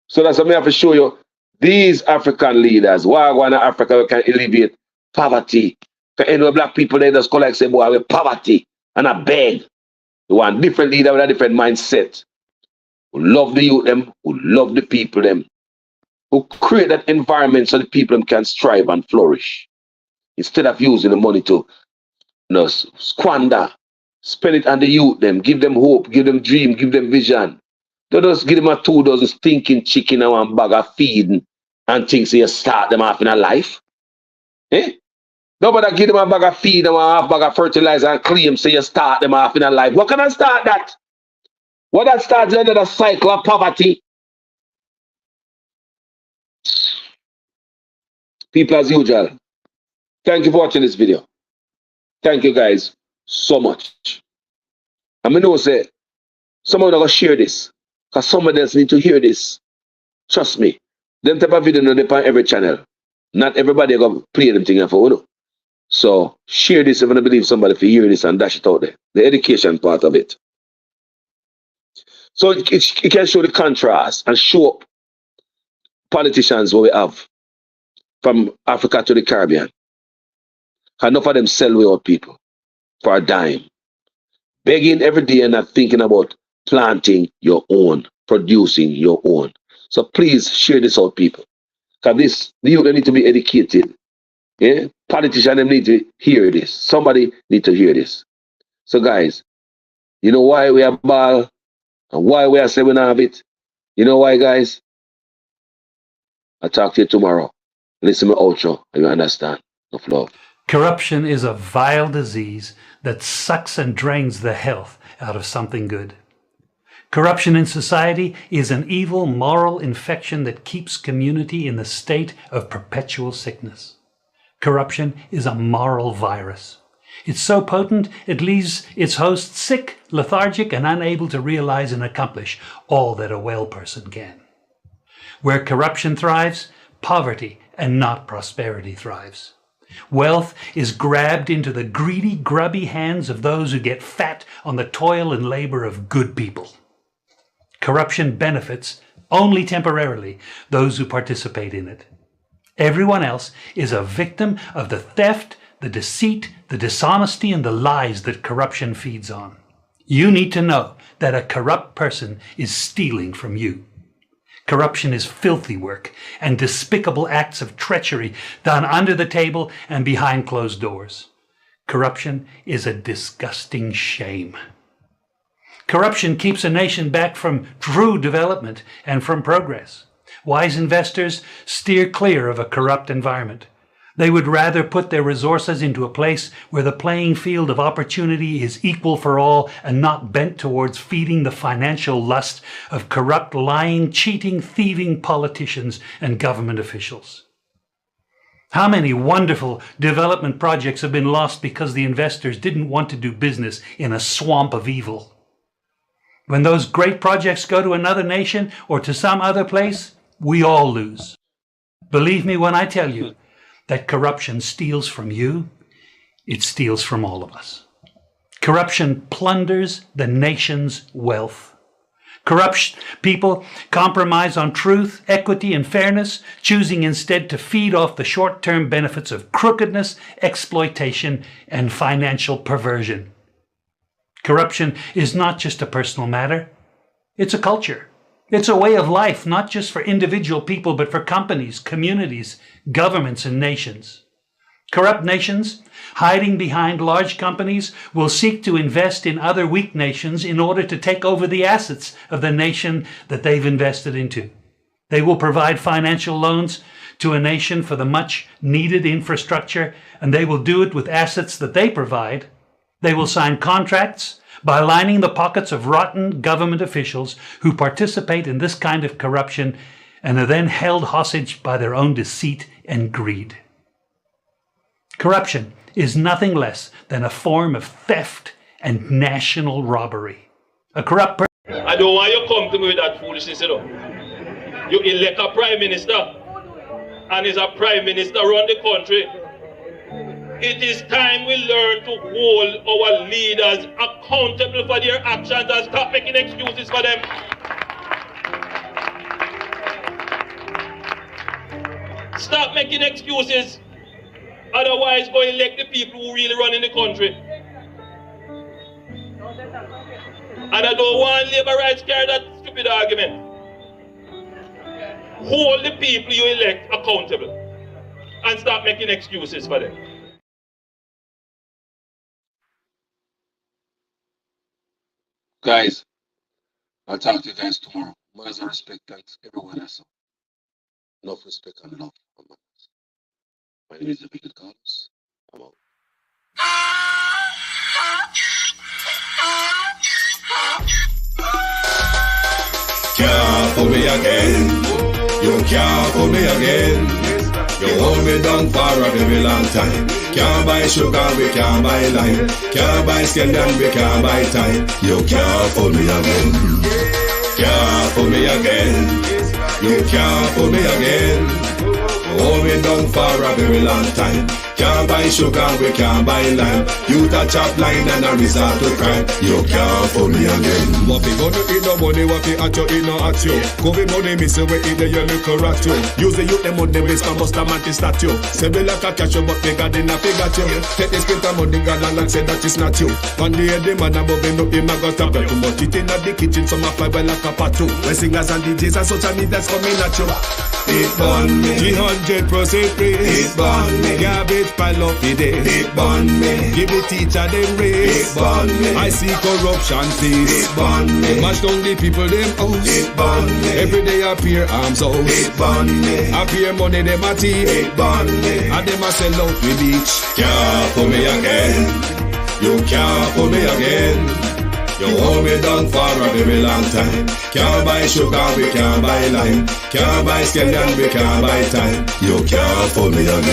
So that's what I have to show you. These African leaders, why go in Africa can alleviate poverty. Because any black people, they just collect say, boy, with poverty. And I beg. You want different leader with a different mindset. Who love the youth them, who love the people them. Who create that environment so the people them can strive and flourish. Instead of using the money to squander, spend it on the youth them, give them hope, give them dream, give them vision. Don't just give them a 2 dozen stinking chicken and 1 bag of feeding and think so you start them off in a life. Eh? Nobody give them a bag of feed and 1/2 bag of fertilizer and claim so you start them off in a life. What can I start that? What that starts another cycle of poverty? People, as usual, thank you for watching this video. Thank you guys so much. And I know say someone gonna share this, because someone else need to hear this. Trust me. Them type of video no depend on every channel. Not everybody gonna play them thing for you. So share this if you believe somebody to hear this and dash it out there. The education part of it. So it can show the contrast and show up politicians what we have from Africa to the Caribbean. Enough of them sell way out people for a dime. Begging every day and not thinking about planting your own, producing your own. So please share this out, people. Because the youth need to be educated. Yeah? Politicians need to hear this. Somebody need to hear this. So guys, you know why we have ball and why we are saying we don't have it? You know why, guys? I'll talk to you tomorrow. Listen to my outro and you understand. Enough love. Corruption is a vile disease that sucks and drains the health out of something good. Corruption in society is an evil moral infection that keeps community in the state of perpetual sickness. Corruption is a moral virus. It's so potent it leaves its host sick, lethargic, and unable to realize and accomplish all that a well person can. Where corruption thrives, poverty and not prosperity thrives. Wealth is grabbed into the greedy, grubby hands of those who get fat on the toil and labor of good people. Corruption benefits, only temporarily, those who participate in it. Everyone else is a victim of the theft, the deceit, the dishonesty, and the lies that corruption feeds on. You need to know that a corrupt person is stealing from you. Corruption is filthy work and despicable acts of treachery done under the table and behind closed doors. Corruption is a disgusting shame. Corruption keeps a nation back from true development and from progress. Wise investors steer clear of a corrupt environment. They would rather put their resources into a place where the playing field of opportunity is equal for all and not bent towards feeding the financial lust of corrupt, lying, cheating, thieving politicians and government officials. How many wonderful development projects have been lost because the investors didn't want to do business in a swamp of evil? When those great projects go to another nation or to some other place, we all lose. Believe me when I tell you that corruption steals from you, it steals from all of us. Corruption plunders the nation's wealth. Corrupt people compromise on truth, equity, and fairness, choosing instead to feed off the short-term benefits of crookedness, exploitation, and financial perversion. Corruption is not just a personal matter, it's a culture. It's a way of life, not just for individual people, but for companies, communities, governments, and nations. Corrupt nations, hiding behind large companies, will seek to invest in other weak nations in order to take over the assets of the nation that they've invested into. They will provide financial loans to a nation for the much needed infrastructure, and they will do it with assets that they provide. They will sign contracts by lining the pockets of rotten government officials who participate in this kind of corruption and are then held hostage by their own deceit and greed. Corruption is nothing less than a form of theft and national robbery. A corrupt person... I don't want you to come to me with that foolishness, you know. You elect a prime minister, and is a prime minister around the country. It is time we learn to hold our leaders accountable for their actions and stop making excuses for them. Stop making excuses. Otherwise, go elect the people who really run in the country. And I don't want labor rights carry that stupid argument. Hold the people you elect accountable and stop making excuses for them. Guys, I'll talk to you guys tomorrow. Much respect, thanks everyone else. Enough respect and love. My name is the Big Carlos. I'm out. Can't fool me again. You can't fool me again. You hold me down for a very long time. Can't buy sugar, we can't buy lime. Can't buy scandal, we can't buy time. You can't fool me again. Can't fool me again. You can't fool me again. You hold me down for a very long time. Can't buy sugar, we can't buy lime. You touch up line and a resort to crime. You can't fool me again. What we gonna eat no money, what we at you, eat no at you. Covid money, miss we eat the yellow rat you. Use the youth, the money, base for bust a man statue. Say we like a cash, but they got in a figure you. Take this print of money, God and say that is not you. One day the man above him, no him a got up. Too much it in the kitchen, some a fly well like a patu. When singers and DJs and social media's coming at you. It burn me. 300% free. It burn me. Garbage pile up the day. It burn me. Give the teacher them raise. It burn me. I see corruption please. It burn me. Mash down the people them house. It burn me. Every day appear arms out. It burn me. Appear money them a thief. It burn me. And them a sell out the beach. Can't fool me again. You can't fool me again. You hold me down for a very long time. Can't buy sugar, we can't buy lime. Can't buy scandal, we can't buy time. You can't fool me again.